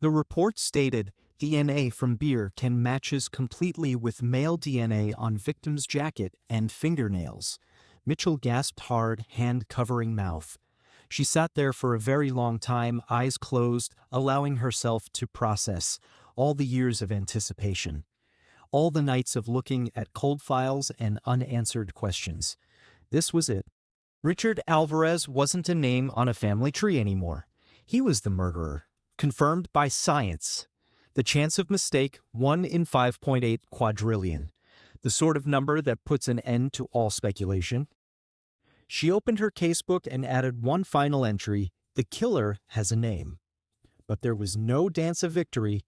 The report stated, "DNA from beer can matches completely with male DNA on victim's jacket and fingernails." Mitchell gasped hard, hand covering mouth. She sat there for a very long time, eyes closed, allowing herself to process all the years of anticipation. All the nights of looking at cold files and unanswered questions. This was it. Richard Alvarez wasn't a name on a family tree anymore. He was the murderer, confirmed by science. The chance of mistake, 1 in 5.8 quadrillion. The sort of number that puts an end to all speculation. She opened her casebook and added one final entry. The killer has a name. But there was no dance of victory.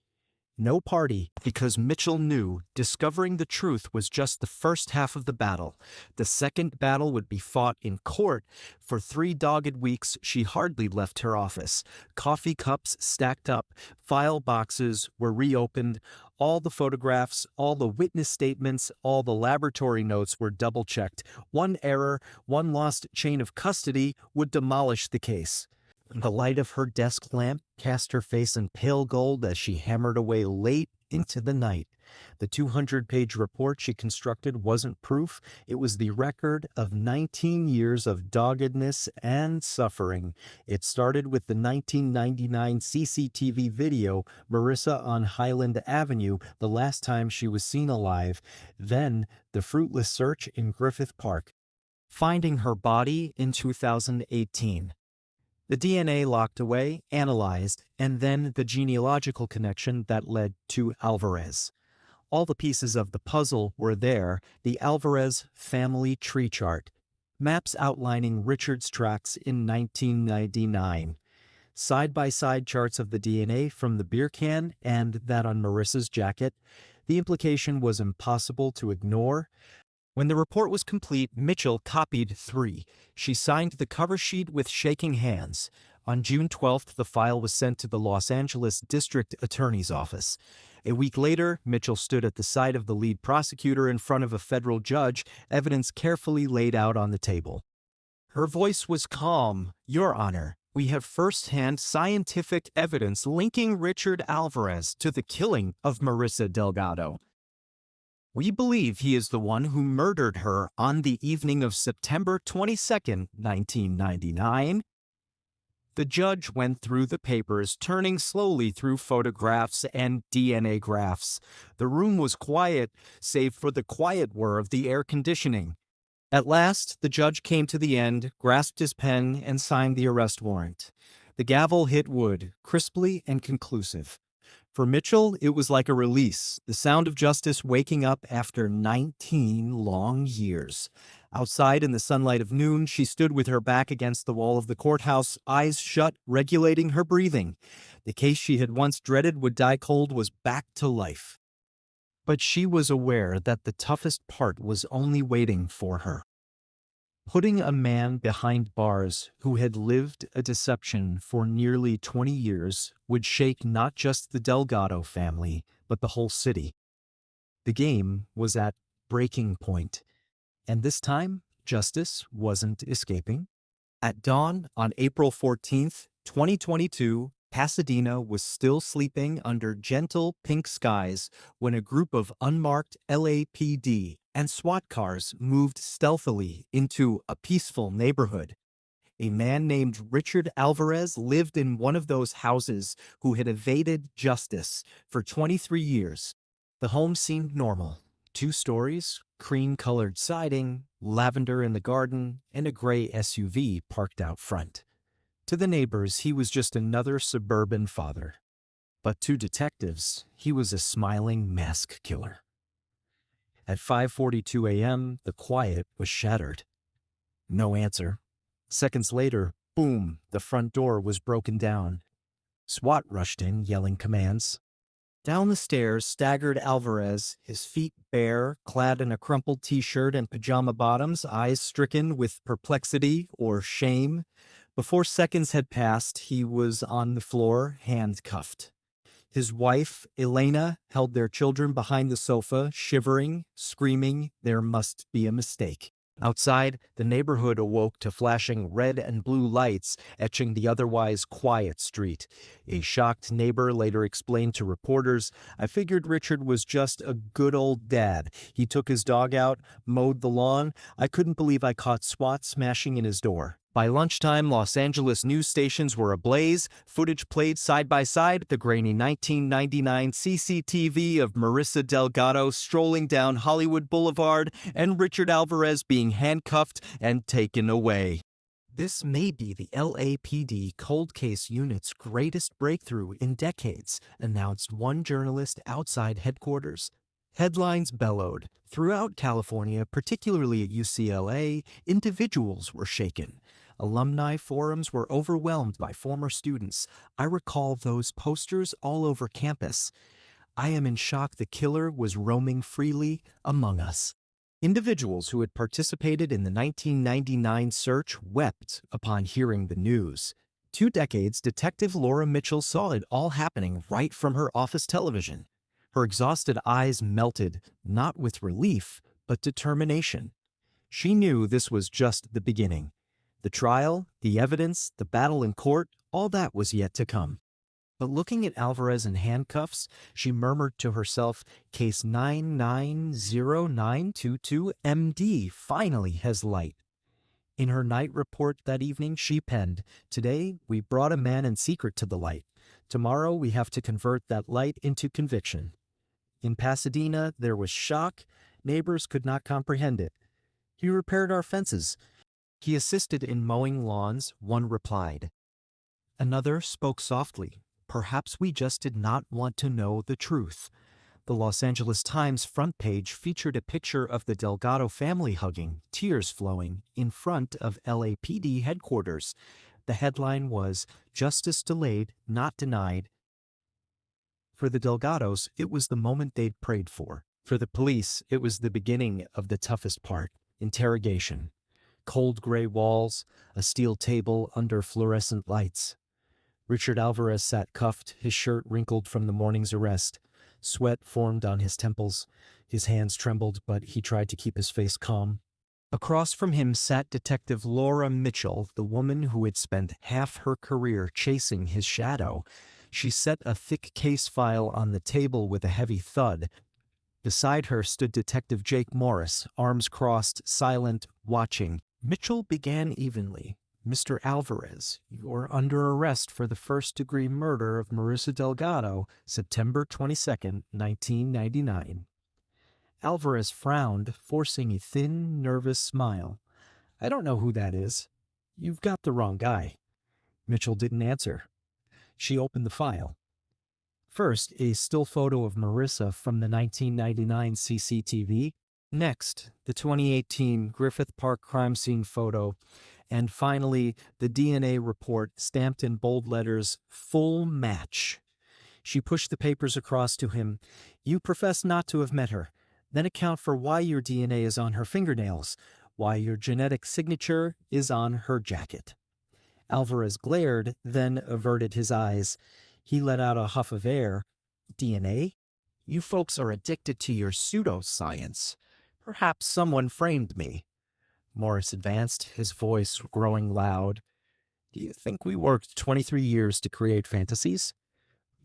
No party, because Mitchell knew discovering the truth was just the first half of the battle. The second battle would be fought in court. For 3 dogged weeks, she hardly left her office. Coffee cups stacked up, file boxes were reopened, all the photographs, all the witness statements, all the laboratory notes were double-checked. One error, one lost chain of custody would demolish the case. The light of her desk lamp cast her face in pale gold as she hammered away late into the night. The 200-page report she constructed wasn't proof. It was the record of 19 years of doggedness and suffering. It started with the 1999 CCTV video, Marissa on Highland Avenue, the last time she was seen alive. Then, the fruitless search in Griffith Park. Finding her body in 2018. The DNA locked away, analyzed, and then the genealogical connection that led to Alvarez. All the pieces of the puzzle were there, the Alvarez family tree chart, maps outlining Richard's tracks in 1999, side-by-side charts of the DNA from the beer can and that on Marissa's jacket. The implication was impossible to ignore. When the report was complete, Mitchell copied 3. She signed the cover sheet with shaking hands. On June 12th, the file was sent to the Los Angeles District Attorney's Office. A week later, Mitchell stood at the side of the lead prosecutor in front of a federal judge, evidence carefully laid out on the table. Her voice was calm. "Your Honor, we have first-hand scientific evidence linking Richard Alvarez to the killing of Marissa Delgado." We believe he is the one who murdered her on the evening of September 22nd, 1999. The judge went through the papers, turning slowly through photographs and DNA graphs. The room was quiet, save for the quiet whir of the air conditioning. At last, the judge came to the end, grasped his pen, and signed the arrest warrant. The gavel hit wood, crisply and conclusive. For Mitchell, it was like a release, the sound of justice waking up after 19 long years. Outside in the sunlight of noon, she stood with her back against the wall of the courthouse, eyes shut, regulating her breathing. The case she had once dreaded would die cold was back to life. But she was aware that the toughest part was only waiting for her. Putting a man behind bars who had lived a deception for nearly 20 years would shake not just the Delgado family, but the whole city. The game was at breaking point, and this time, justice wasn't escaping. At dawn on April 14th, 2022, Pasadena was still sleeping under gentle pink skies when a group of unmarked LAPD and SWAT cars moved stealthily into a peaceful neighborhood. A man named Richard Alvarez lived in one of those houses who had evaded justice for 23 years. The home seemed normal. 2 stories, cream-colored siding, lavender in the garden, and a gray SUV parked out front. To the neighbors, he was just another suburban father. But to detectives, he was a smiling mask killer. At 5:42 a.m., the quiet was shattered. No answer. Seconds later, boom, the front door was broken down. SWAT rushed in, yelling commands. Down the stairs staggered Alvarez, his feet bare, clad in a crumpled t-shirt and pajama bottoms, eyes stricken with perplexity or shame. Before seconds had passed, he was on the floor, handcuffed. His wife, Elena, held their children behind the sofa, shivering, screaming, there must be a mistake. Outside, the neighborhood awoke to flashing red and blue lights, etching the otherwise quiet street. A shocked neighbor later explained to reporters, "I figured Richard was just a good old dad. He took his dog out, mowed the lawn. I couldn't believe I caught SWAT smashing in his door." By lunchtime, Los Angeles news stations were ablaze. Footage played side by side, the grainy 1999 CCTV of Marissa Delgado strolling down Hollywood Boulevard and Richard Alvarez being handcuffed and taken away. This may be the LAPD cold case unit's greatest breakthrough in decades, announced one journalist outside headquarters. Headlines bellowed. Throughout California, particularly at UCLA, individuals were shaken. Alumni forums were overwhelmed by former students. I recall those posters all over campus. I am in shock the killer was roaming freely among us. Individuals who had participated in the 1999 search wept upon hearing the news. 2 decades, Detective Laura Mitchell saw it all happening right from her office television. Her exhausted eyes melted, not with relief, but determination. She knew this was just the beginning. The trial, the evidence, the battle in court, all that was yet to come. But looking at Alvarez in handcuffs, she murmured to herself, Case 990922MD finally has light. In her night report that evening, she penned, "Today, we brought a man in secret to the light. Tomorrow, we have to convert that light into conviction." In Pasadena, there was shock. Neighbors could not comprehend it. "He repaired our fences. He assisted in mowing lawns," one replied. Another spoke softly. "Perhaps we just did not want to know the truth." The Los Angeles Times front page featured a picture of the Delgado family hugging, tears flowing, in front of LAPD headquarters. The headline was, "Justice delayed, not denied." For the Delgados, it was the moment they'd prayed for. For the police, it was the beginning of the toughest part, interrogation. Cold gray walls, a steel table under fluorescent lights. Richard Alvarez sat cuffed, his shirt wrinkled from the morning's arrest. Sweat formed on his temples. His hands trembled, but he tried to keep his face calm. Across from him sat Detective Laura Mitchell, the woman who had spent half her career chasing his shadow. She set a thick case file on the table with a heavy thud. Beside her stood Detective Jake Morris, arms crossed, silent, watching. Mitchell began evenly. "Mr. Alvarez, you're under arrest for the first-degree murder of Marissa Delgado, September 22nd, 1999. Alvarez frowned, forcing a thin, nervous smile. "I don't know who that is." "You've got the wrong guy." Mitchell didn't answer. She opened the file. First, a still photo of Marissa from the 1999 CCTV. Next, the 2018 Griffith Park crime scene photo. And finally, the DNA report stamped in bold letters, "Full match." She pushed the papers across to him. "You profess not to have met her. Then account for why your DNA is on her fingernails, why your genetic signature is on her jacket." Alvarez glared, then averted his eyes. He let out a huff of air. "DNA? You folks are addicted to your pseudoscience. Perhaps someone framed me." Morris advanced, his voice growing loud. "Do you think we worked 23 years to create fantasies?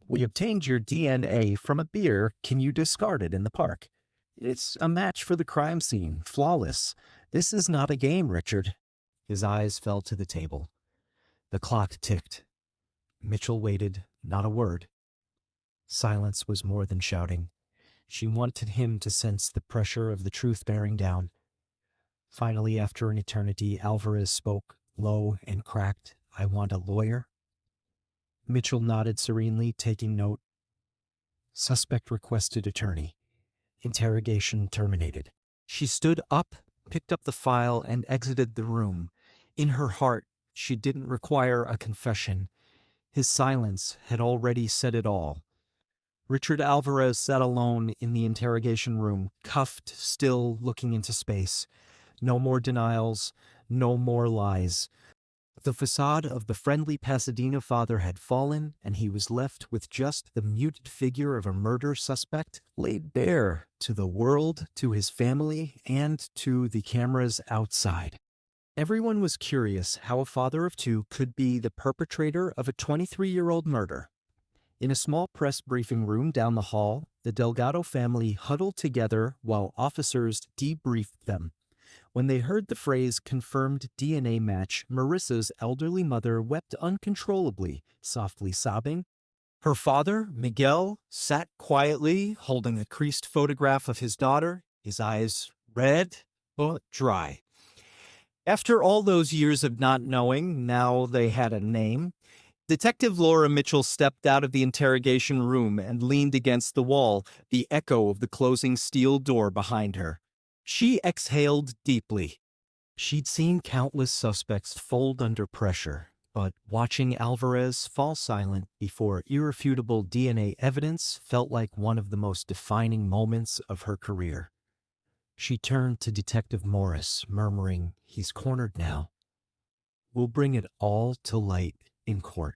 We obtained your DNA from a beer. Can you discard it in the park? It's a match for the crime scene, flawless. This is not a game, Richard." His eyes fell to the table. The clock ticked. Mitchell waited, not a word. Silence was more than shouting. She wanted him to sense the pressure of the truth bearing down. Finally, after an eternity, Alvarez spoke, low and cracked. "I want a lawyer." Mitchell nodded serenely, taking note. Suspect requested attorney. Interrogation terminated. She stood up, picked up the file, and exited the room. In her heart, she didn't require a confession. His silence had already said it all. Richard Alvarez sat alone in the interrogation room, cuffed, still looking into space. No more denials, no more lies. The facade of the friendly Pasadena father had fallen, and he was left with just the muted figure of a murder suspect laid bare to the world, to his family, and to the cameras outside. Everyone was curious how a father of two could be the perpetrator of a 23-year-old murder. In a small press briefing room down the hall, the Delgado family huddled together while officers debriefed them. When they heard the phrase "confirmed DNA match," Marissa's elderly mother wept uncontrollably, softly sobbing. Her father, Miguel, sat quietly, holding a creased photograph of his daughter, his eyes red but dry. After all those years of not knowing, now they had a name. Detective Laura Mitchell stepped out of the interrogation room and leaned against the wall, the echo of the closing steel door behind her. She exhaled deeply. She'd seen countless suspects fold under pressure, but watching Alvarez fall silent before irrefutable DNA evidence felt like one of the most defining moments of her career. She turned to Detective Morris, murmuring, "He's cornered now. We'll bring it all to light in court."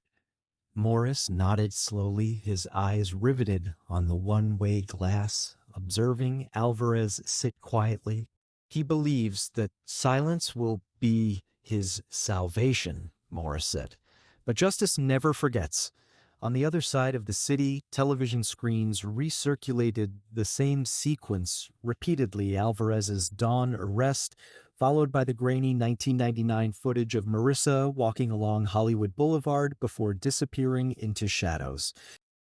Morris nodded slowly, his eyes riveted on the one-way glass, observing Alvarez sit quietly. "He believes that silence will be his salvation," Morris said. "But justice never forgets." On the other side of the city, television screens recirculated the same sequence repeatedly: Alvarez's dawn arrest, followed by the grainy 1999 footage of Marissa walking along Hollywood Boulevard before disappearing into shadows.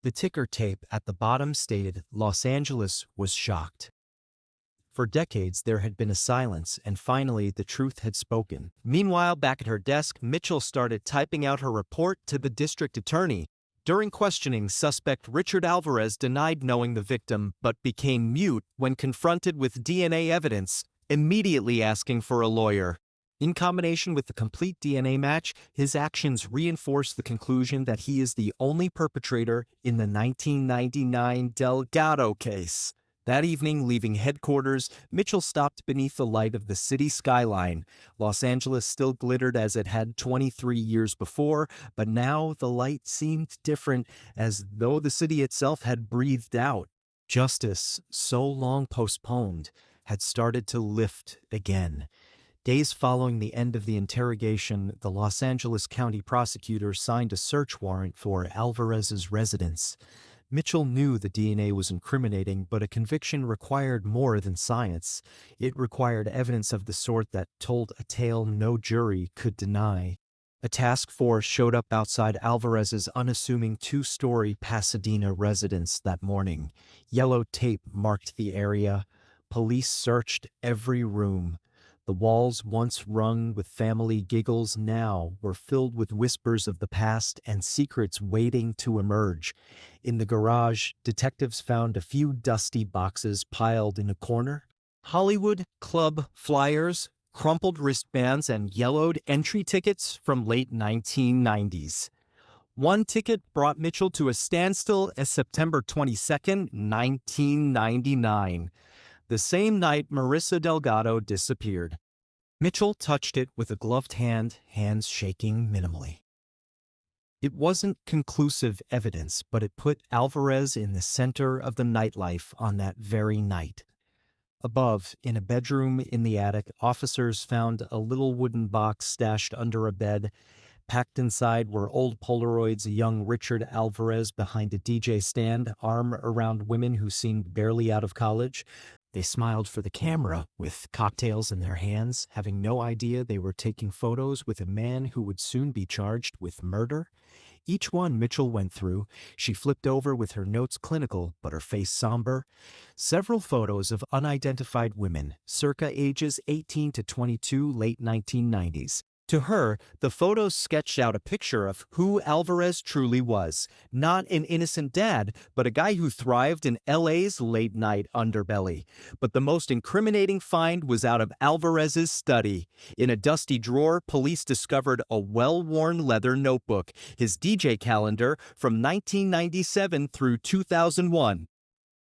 The ticker tape at the bottom stated, "Los Angeles was shocked." For decades, there had been a silence, and finally, the truth had spoken. Meanwhile, back at her desk, Mitchell started typing out her report to the district attorney. During questioning, suspect Richard Alvarez denied knowing the victim, but became mute when confronted with DNA evidence, immediately asking for a lawyer. In combination with the complete DNA match, his actions reinforce the conclusion that he is the only perpetrator in the 1999 Delgado case. That evening, leaving headquarters, Mitchell stopped beneath the light of the city skyline. Los Angeles still glittered as it had 23 years before, but now the light seemed different, as though the city itself had breathed out. Justice, so long postponed, had started to lift again. Days following the end of the interrogation, the Los Angeles County prosecutor signed a search warrant for Alvarez's residence. Mitchell knew the DNA was incriminating, but a conviction required more than science. It required evidence of the sort that told a tale no jury could deny. A task force showed up outside Alvarez's unassuming two-story Pasadena residence that morning. Yellow tape marked the area. Police searched every room. The walls, once rung with family giggles, now were filled with whispers of the past and secrets waiting to emerge. In the garage, detectives found a few dusty boxes piled in a corner. Hollywood club flyers, crumpled wristbands, and yellowed entry tickets from late 1990s. One ticket brought Mitchell to a standstill as September 22, 1999. The same night Marissa Delgado disappeared. Mitchell touched it with a gloved hand, hands shaking minimally. It wasn't conclusive evidence, but it put Alvarez in the center of the nightlife on that very night. Above, in a bedroom in the attic, officers found a little wooden box stashed under a bed. Packed inside were old Polaroids of young Richard Alvarez behind a DJ stand, arm around women who seemed barely out of college. They smiled for the camera with cocktails in their hands, having no idea they were taking photos with a man who would soon be charged with murder. Each one Mitchell went through, she flipped over with her notes clinical but her face somber. Several photos of unidentified women, circa ages 18 to 22, late 1990s. To her, the photos sketched out a picture of who Alvarez truly was. Not an innocent dad, but a guy who thrived in LA's late-night underbelly. But the most incriminating find was out of Alvarez's study. In a dusty drawer, police discovered a well-worn leather notebook, his DJ calendar from 1997 through 2001.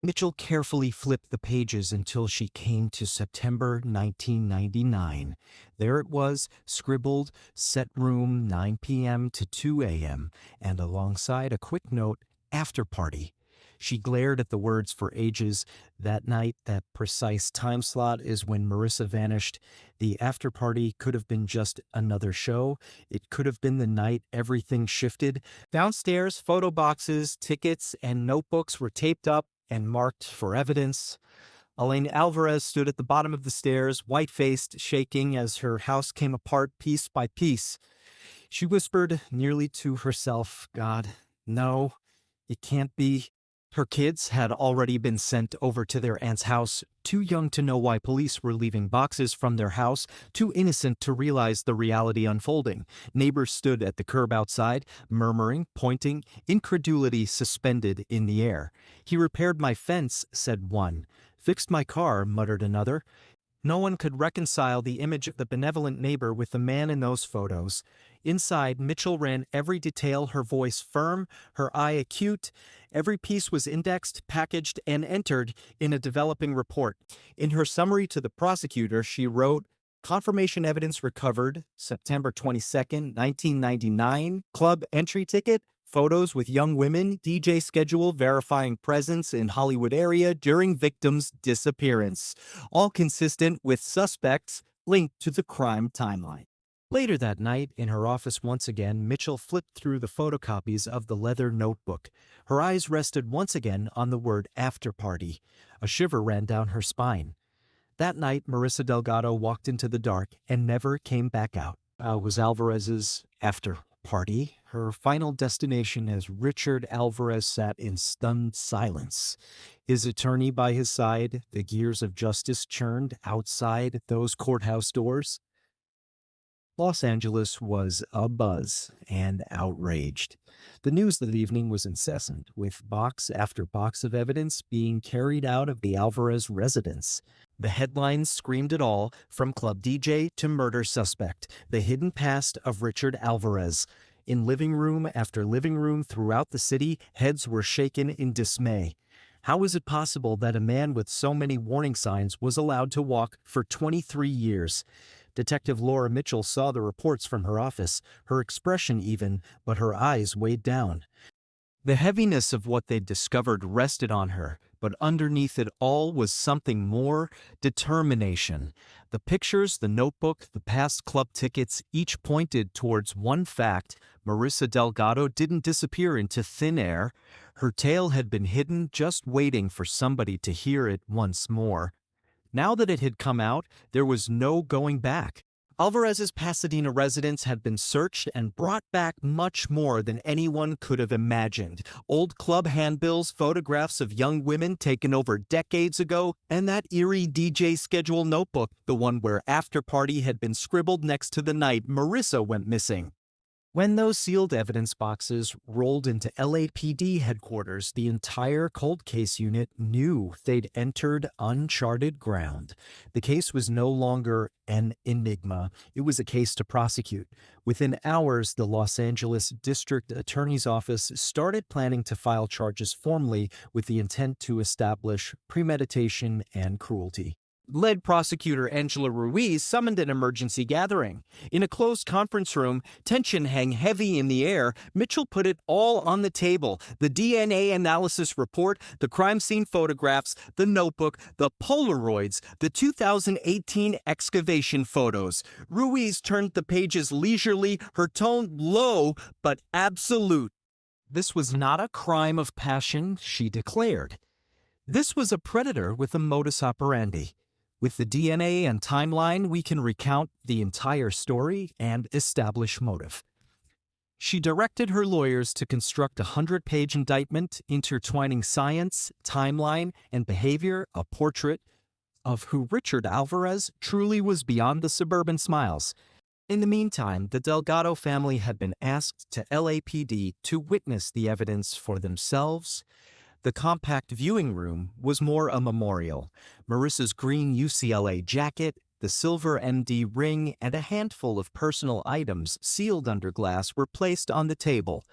Mitchell carefully flipped the pages until she came to September 1999. There it was, scribbled, set room 9 p.m. to 2 a.m., and alongside a quick note, after party. She glared at the words for ages. That night, that precise time slot is when Marissa vanished. The after party could have been just another show. It could have been the night everything shifted. Downstairs, photo boxes, tickets, and notebooks were taped up and marked for evidence. Elaine Alvarez stood at the bottom of the stairs, white-faced, shaking as her house came apart piece by piece. She whispered nearly to herself, "God, no, it can't be." Her kids had already been sent over to their aunt's house, too young to know why police were leaving boxes from their house, too innocent to realize the reality unfolding. Neighbors stood at the curb outside, murmuring, pointing, incredulity suspended in the air. "He repaired my fence," said one. "Fixed my car," muttered another. No one could reconcile the image of the benevolent neighbor with the man in those photos. Inside, Mitchell ran every detail, her voice firm, her eye acute. Every piece was indexed, packaged, and entered in a developing report. In her summary to the prosecutor, she wrote, "Confirmation evidence recovered, September 22, 1999, club entry ticket, photos with young women, DJ schedule verifying presence in Hollywood area during victim's disappearance, all consistent with suspects linked to the crime timeline." Later that night, in her office once again, Mitchell flipped through the photocopies of the leather notebook. Her eyes rested once again on the word after party. A shiver ran down her spine. That night, Marissa Delgado walked into the dark and never came back out. Was Alvarez's after party, her final destination, as Richard Alvarez sat in stunned silence. His attorney by his side, the gears of justice churned outside those courthouse doors. Los Angeles was abuzz and outraged. The news that evening was incessant, with box after box of evidence being carried out of the Alvarez residence. The headlines screamed it all, from club DJ to murder suspect, the hidden past of Richard Alvarez. In living room after living room throughout the city, heads were shaken in dismay. How is it possible that a man with so many warning signs was allowed to walk for 23 years? Detective Laura Mitchell saw the reports from her office, her expression even, but her eyes weighed down. The heaviness of what they'd discovered rested on her, but underneath it all was something more: determination. The pictures, the notebook, the past club tickets, each pointed towards one fact: Marissa Delgado didn't disappear into thin air. Her tale had been hidden, just waiting for somebody to hear it once more. Now that it had come out, there was no going back. Alvarez's Pasadena residence had been searched and brought back much more than anyone could have imagined. Old club handbills, photographs of young women taken over decades ago, and that eerie DJ schedule notebook, the one where after party had been scribbled next to the night Marissa went missing. When those sealed evidence boxes rolled into LAPD headquarters, the entire cold case unit knew they'd entered uncharted ground. The case was no longer an enigma. It was a case to prosecute. Within hours, the Los Angeles District Attorney's Office started planning to file charges formally with the intent to establish premeditation and cruelty. Lead prosecutor Angela Ruiz summoned an emergency gathering. In a closed conference room, tension hung heavy in the air. Mitchell put it all on the table: the DNA analysis report, the crime scene photographs, the notebook, the Polaroids, the 2018 excavation photos. Ruiz turned the pages leisurely, her tone low but absolute. This was not a crime of passion, she declared. This was a predator with a modus operandi. With the DNA and timeline, we can recount the entire story and establish motive. She directed her lawyers to construct a 100-page indictment intertwining science, timeline, and behavior, a portrait of who Richard Alvarez truly was beyond the suburban smiles. In the meantime, the Delgado family had been asked to LAPD to witness the evidence for themselves. The compact viewing room was more a memorial. Marissa's green UCLA jacket, the silver MD ring, and a handful of personal items sealed under glass were placed on the table.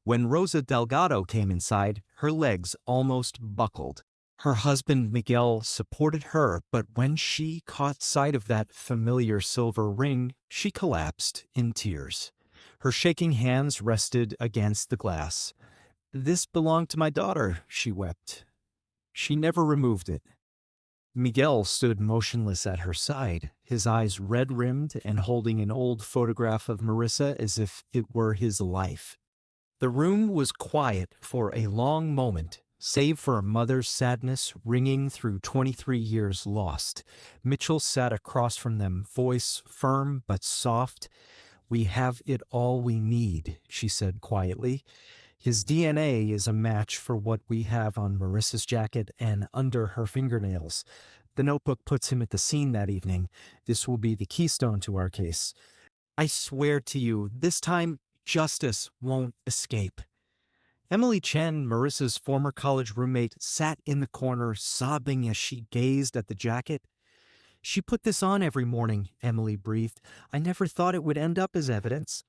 When Rosa Delgado came inside, her legs almost buckled. Her husband Miguel supported her, but when she caught sight of that familiar silver ring, she collapsed in tears. Her shaking hands rested against the glass. "This belonged to my daughter," she wept. She never removed it. Miguel stood motionless at her side, his eyes red-rimmed and holding an old photograph of Marissa as if it were his life. The room was quiet for a long moment, save for a mother's sadness ringing through 23 years lost. Mitchell sat across from them, voice firm but soft. "We have it all we need," she said quietly. "His DNA is a match for what we have on Marissa's jacket and under her fingernails. The notebook puts him at the scene that evening. This will be the keystone to our case. I swear to you, this time justice won't escape." Emily Chen, Marissa's former college roommate, sat in the corner sobbing as she gazed at the jacket. "She put this on every morning," Emily breathed. "I never thought it would end up as evidence."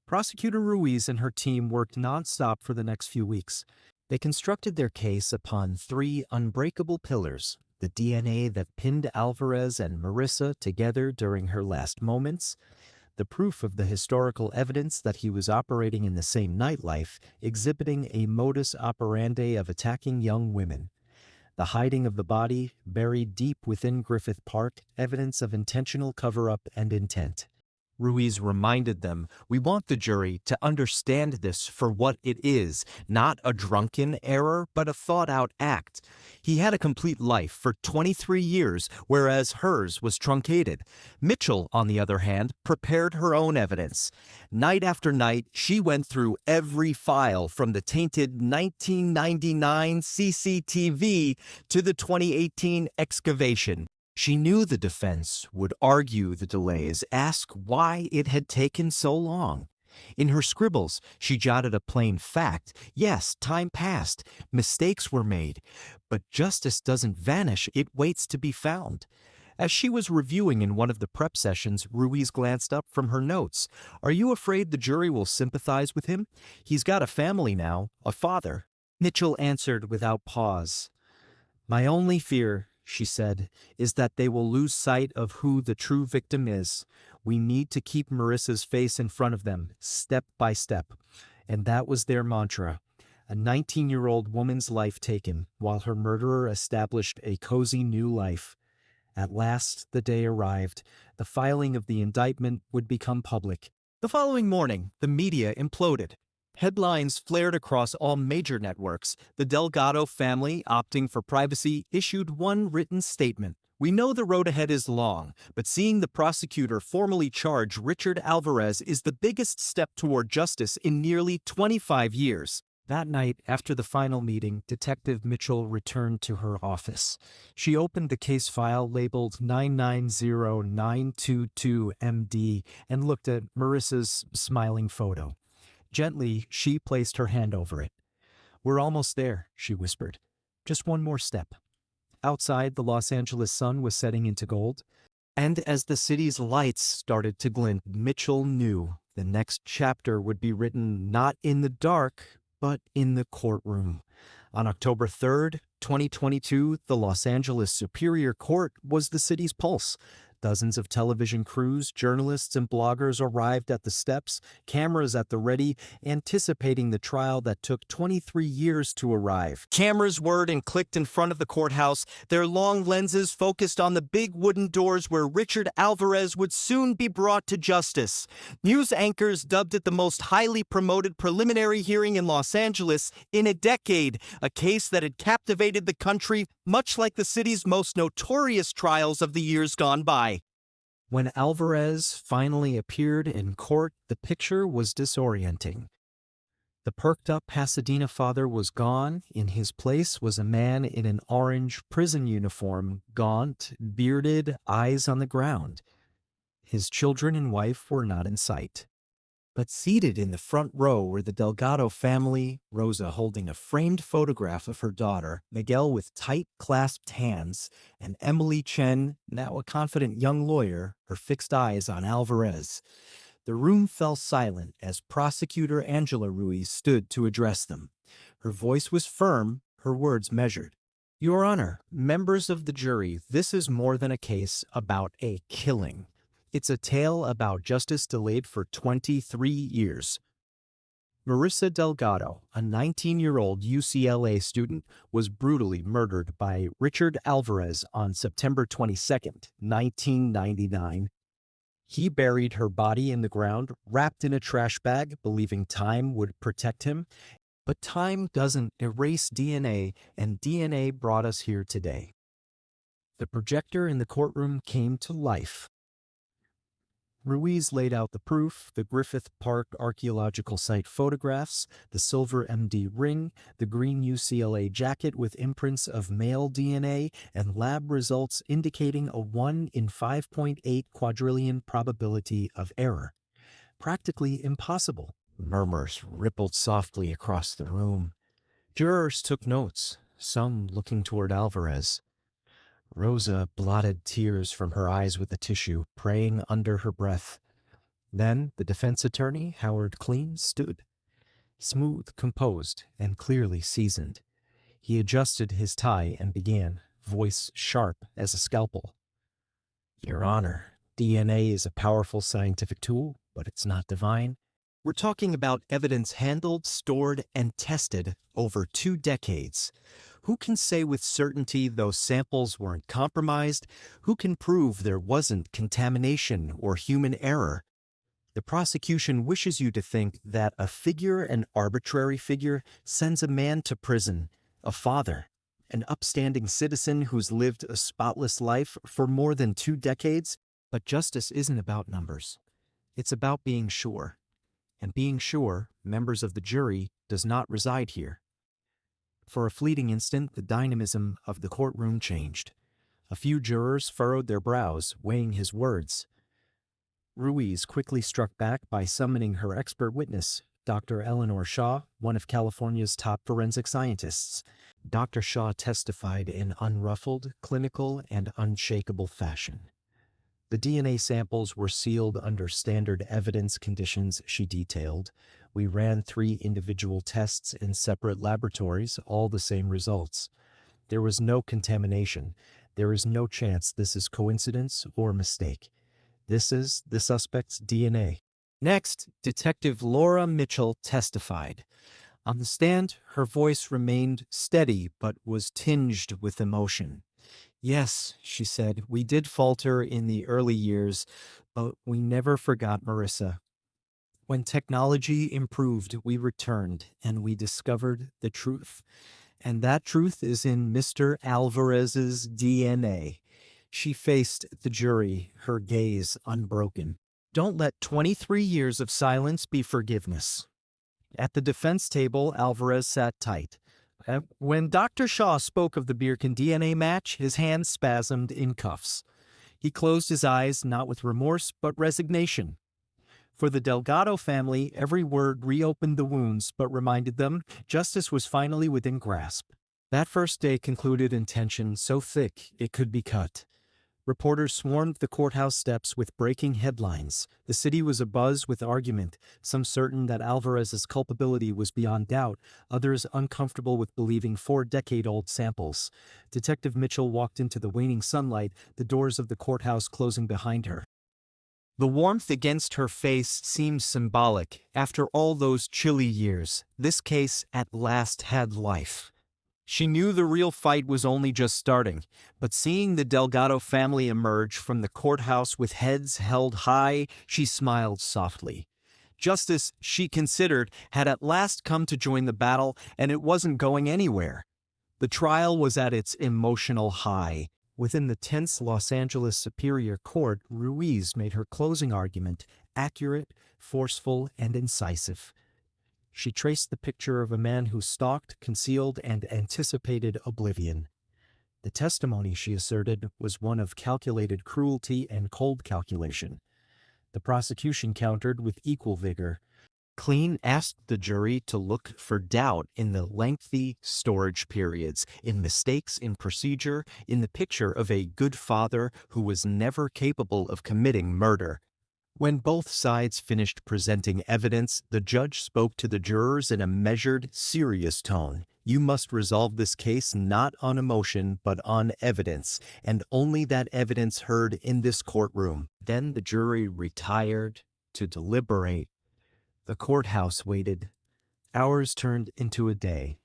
Prosecutor Ruiz and her team worked nonstop for the next few weeks. They constructed their case upon three unbreakable pillars: the DNA that pinned Alvarez and Marissa together during her last moments, the proof of the historical evidence that he was operating in the same nightlife, exhibiting a modus operandi of attacking young women, the hiding of the body buried deep within Griffith Park, evidence of intentional cover-up and intent. Ruiz reminded them, "We want the jury to understand this for what it is, not a drunken error, but a thought-out act. He had a complete life for 23 years, whereas hers was truncated." Mitchell, on the other hand, prepared her own evidence. Night after night, she went through every file from the tainted 1999 CCTV to the 2018 excavation. She knew the defense would argue the delays, ask why it had taken so long. In her scribbles, she jotted a plain fact. Yes, time passed, mistakes were made, but justice doesn't vanish, it waits to be found. As she was reviewing in one of the prep sessions, Ruiz glanced up from her notes. "Are you afraid the jury will sympathize with him? He's got a family now, a father." Mitchell answered without pause. "My only fear," she said, "is that they will lose sight of who the true victim is. We need to keep Marissa's face in front of them, step by step." And that was their mantra. A 19-year-old woman's life taken, while her murderer established a cozy new life. At last, the day arrived. The filing of the indictment would become public. The following morning, the media imploded. Headlines flared across all major networks. The Delgado family, opting for privacy, issued one written statement. We know the road ahead is long, but seeing the prosecutor formally charge Richard Alvarez is the biggest step toward justice in nearly 25 years. That night, after the final meeting, Detective Mitchell returned to her office. She opened the case file labeled 990922MD and looked at Marissa's smiling photo. Gently, she placed her hand over it. "We're almost there," she whispered. "Just one more step." Outside, the Los Angeles sun was setting into gold, and as the city's lights started to glint, Mitchell knew the next chapter would be written not in the dark, but in the courtroom. On October 3rd, 2022, the Los Angeles Superior Court was the city's pulse. Dozens of television crews, journalists, and bloggers arrived at the steps, cameras at the ready, anticipating the trial that took 23 years to arrive. Cameras whirred and clicked in front of the courthouse, their long lenses focused on the big wooden doors where Richard Alvarez would soon be brought to justice. News anchors dubbed it the most highly promoted preliminary hearing in Los Angeles in a decade, a case that had captivated the country, much like the city's most notorious trials of the years gone by. When Alvarez finally appeared in court, the picture was disorienting. The perked-up Pasadena father was gone. In his place was a man in an orange prison uniform, gaunt, bearded, eyes on the ground. His children and wife were not in sight. But seated in the front row were the Delgado family, Rosa holding a framed photograph of her daughter, Miguel with tight clasped hands, and Emily Chen, now a confident young lawyer, her fixed eyes on Alvarez. The room fell silent as Prosecutor Angela Ruiz stood to address them. Her voice was firm, her words measured. "Your Honor, members of the jury, this is more than a case about a killing. It's a tale about justice delayed for 23 years. Marissa Delgado, a 19-year-old UCLA student, was brutally murdered by Richard Alvarez on September 22, 1999. He buried her body in the ground, wrapped in a trash bag, believing time would protect him. But time doesn't erase DNA, and DNA brought us here today." The projector in the courtroom came to life. Ruiz laid out the proof: the Griffith Park archaeological site photographs, the silver MD ring, the green UCLA jacket with imprints of male DNA, and lab results indicating a 1 in 5.8 quadrillion probability of error. Practically impossible. Murmurs rippled softly across the room. Jurors took notes, some looking toward Alvarez. Rosa blotted tears from her eyes with a tissue, praying under her breath. Then the defense attorney, Howard Clean, stood. Smooth, composed, and clearly seasoned. He adjusted his tie and began, voice sharp as a scalpel. "Your Honor, DNA is a powerful scientific tool, but it's not divine. We're talking about evidence handled, stored, and tested over 2 decades. Who can say with certainty those samples weren't compromised? Who can prove there wasn't contamination or human error? The prosecution wishes you to think that a figure, an arbitrary figure, sends a man to prison, a father, an upstanding citizen who's lived a spotless life for more than 2 decades. But justice isn't about numbers. It's about being sure. And being sure, members of the jury, does not reside here." For a fleeting instant, the dynamism of the courtroom changed. A few jurors furrowed their brows, weighing his words. Ruiz quickly struck back by summoning her expert witness, Dr. Eleanor Shaw, one of California's top forensic scientists. Dr. Shaw testified in unruffled, clinical, and unshakable fashion. The DNA samples were sealed under standard evidence conditions, she detailed. We ran 3 individual tests in separate laboratories, all the same results. There was no contamination. There is no chance this is coincidence or mistake. This is the suspect's DNA. Next, Detective Laura Mitchell testified. On the stand, her voice remained steady but was tinged with emotion. "Yes," she said, "we did falter in the early years, but we never forgot Marissa. When technology improved, we returned and we discovered the truth. And that truth is in Mr. Alvarez's DNA. She faced the jury, her gaze unbroken. Don't let 23 years of silence be forgiveness. At the defense table, Alvarez sat tight. When Dr. Shaw spoke of the Birkin DNA match, his hands spasmed in cuffs. He closed his eyes, not with remorse, but resignation. For the Delgado family, every word reopened the wounds, but reminded them justice was finally within grasp. That first day concluded in tension so thick it could be cut. Reporters swarmed the courthouse steps with breaking headlines. The city was abuzz with argument, some certain that Alvarez's culpability was beyond doubt, others uncomfortable with believing 4-decade-old samples. Detective Mitchell walked into the waning sunlight, the doors of the courthouse closing behind her. The warmth against her face seemed symbolic. After all those chilly years, this case at last had life. She knew the real fight was only just starting, but seeing the Delgado family emerge from the courthouse with heads held high, she smiled softly. Justice, she considered, had at last come to join the battle, and it wasn't going anywhere. The trial was at its emotional high. Within the tense Los Angeles Superior Court, Ruiz made her closing argument accurate, forceful, and incisive. She traced the picture of a man who stalked, concealed, and anticipated oblivion. The testimony, she asserted, was one of calculated cruelty and cold calculation. The prosecution countered with equal vigor. Clean asked the jury to look for doubt in the lengthy storage periods, in mistakes in procedure, in the picture of a good father who was never capable of committing murder. When both sides finished presenting evidence, the judge spoke to the jurors in a measured, serious tone. You must resolve this case not on emotion, but on evidence, and only that evidence heard in this courtroom. Then the jury retired to deliberate. The courthouse waited. Hours turned into a day,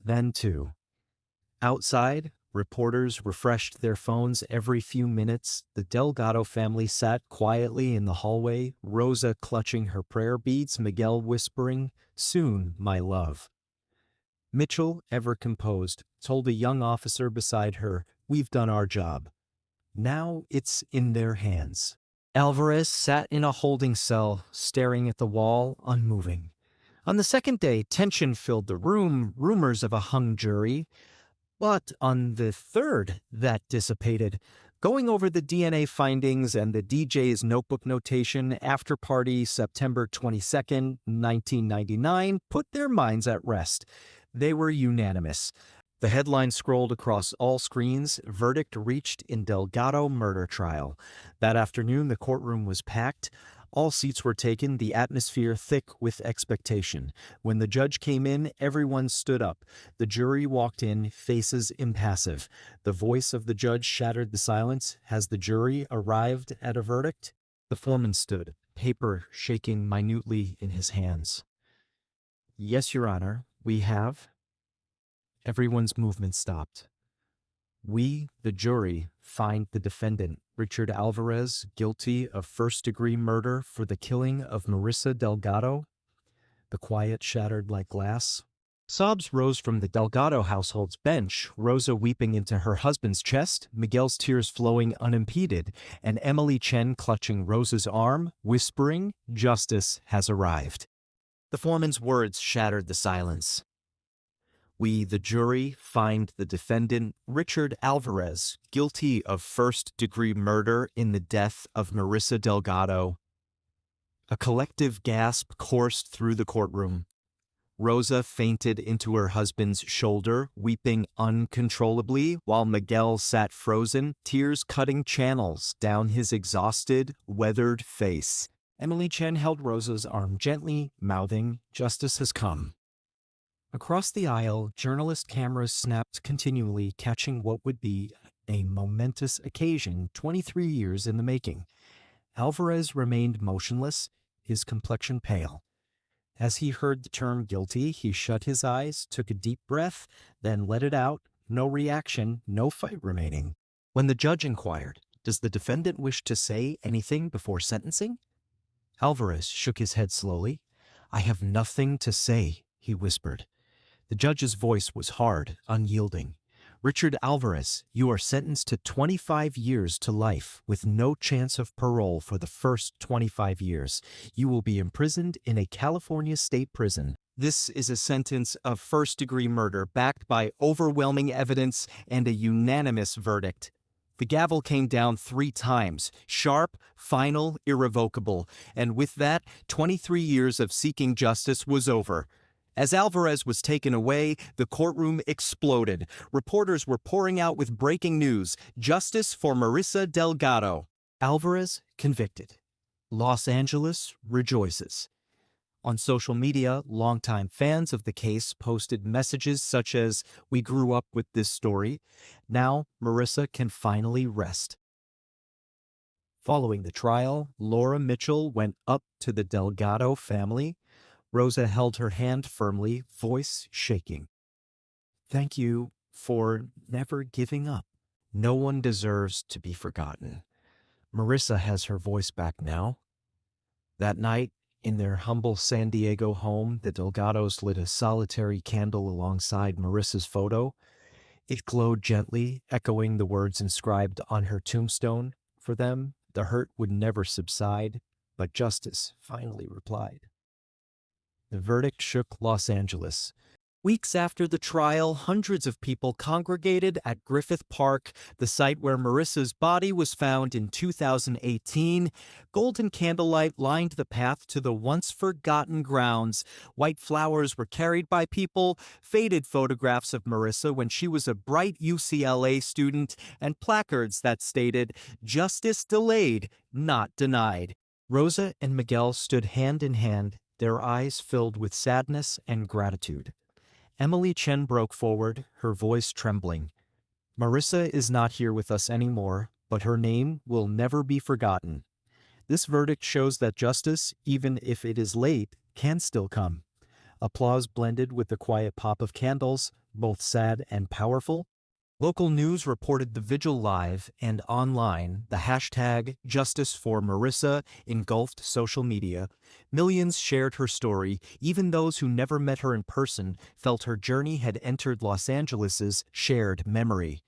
then 2. Outside, reporters refreshed their phones every few minutes. The Delgado family sat quietly in the hallway, Rosa clutching her prayer beads, Miguel whispering, "Soon, my love." Mitchell, ever composed, told a young officer beside her, "We've done our job. Now it's in their hands." Alvarez sat in a holding cell, staring at the wall, unmoving. On the second day, tension filled the room, rumors of a hung jury. But on the third, that dissipated. Going over the DNA findings and the DJ's notebook notation, after party September 22nd, 1999, put their minds at rest. They were unanimous. The headline scrolled across all screens, verdict reached in Delgado murder trial. That afternoon, the courtroom was packed. All seats were taken, the atmosphere thick with expectation. When the judge came in, everyone stood up. The jury walked in, faces impassive. The voice of the judge shattered the silence. Has the jury arrived at a verdict? The foreman stood, paper shaking minutely in his hands. Yes, Your Honor, we have. Everyone's movement stopped. We, the jury, find the defendant, Richard Alvarez, guilty of first-degree murder for the killing of Marissa Delgado. The quiet shattered like glass. Sobs rose from the Delgado household's bench, Rosa weeping into her husband's chest, Miguel's tears flowing unimpeded, and Emily Chen clutching Rosa's arm, whispering, "Justice has arrived." The foreman's words shattered the silence. We, the jury, find the defendant, Richard Alvarez, guilty of first-degree murder in the death of Marissa Delgado. A collective gasp coursed through the courtroom. Rosa fainted into her husband's shoulder, weeping uncontrollably, while Miguel sat frozen, tears cutting channels down his exhausted, weathered face. Emily Chen held Rosa's arm gently, mouthing, "Justice has come." Across the aisle, journalist cameras snapped continually, catching what would be a momentous occasion 23 years in the making. Alvarez remained motionless, his complexion pale. As he heard the term guilty, he shut his eyes, took a deep breath, then let it out. No reaction, no fight remaining. When the judge inquired, "Does the defendant wish to say anything before sentencing?" Alvarez shook his head slowly. "I have nothing to say," he whispered. The judge's voice was hard, unyielding. "Richard Alvarez, you are sentenced to 25 years to life with no chance of parole for the first 25 years. You will be imprisoned in a California state prison. This is a sentence of first-degree murder backed by overwhelming evidence and a unanimous verdict." The gavel came down 3 times, sharp, final, irrevocable, and with that, 23 years of seeking justice was over. As Alvarez was taken away, the courtroom exploded. Reporters were pouring out with breaking news: justice for Marissa Delgado. Alvarez convicted. Los Angeles rejoices. On social media, longtime fans of the case posted messages such as, "We grew up with this story. Now, Marissa can finally rest." Following the trial, Laura Mitchell went up to the Delgado family. Rosa held her hand firmly, voice shaking. "Thank you for never giving up. No one deserves to be forgotten." Marissa has her voice back now. That night, in their humble San Diego home, the Delgados lit a solitary candle alongside Marissa's photo. It glowed gently, echoing the words inscribed on her tombstone. For them, the hurt would never subside, but justice finally replied. The verdict shook Los Angeles. Weeks after the trial, hundreds of people congregated at Griffith Park, the site where Marissa's body was found in 2018. Golden candlelight lined the path to the once-forgotten grounds. White flowers were carried by people, faded photographs of Marissa when she was a bright UCLA student, and placards that stated, "Justice delayed, not denied." Rosa and Miguel stood hand in hand, their eyes filled with sadness and gratitude. Emily Chen broke forward, her voice trembling. "Marissa is not here with us anymore, but her name will never be forgotten." This verdict shows that justice, even if it is late, can still come. Applause blended with the quiet pop of candles, both sad and powerful. Local news reported the vigil live, and online, the hashtag #JusticeForMarissa engulfed social media. Millions shared her story. Even those who never met her in person felt her journey had entered Los Angeles's shared memory.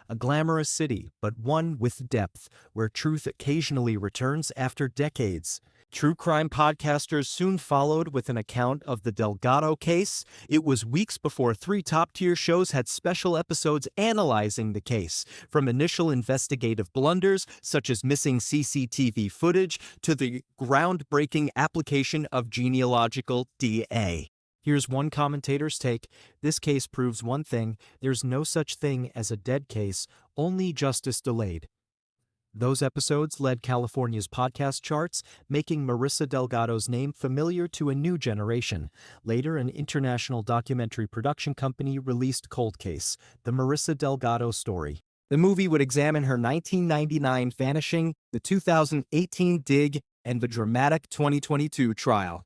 A glamorous city, but one with depth, where truth occasionally returns after decades. True crime podcasters soon followed with an account of the Delgado case. It was weeks before 3 top-tier shows had special episodes analyzing the case, from initial investigative blunders, such as missing CCTV footage, to the groundbreaking application of genealogical DNA. Here's one commentator's take: "This case proves one thing: there's no such thing as a dead case, only justice delayed." Those episodes led California's podcast charts, making Marissa Delgado's name familiar to a new generation. Later, an international documentary production company released Cold Case: The Marissa Delgado Story. The movie would examine her 1999 vanishing, the 2018 dig, and the dramatic 2022 trial.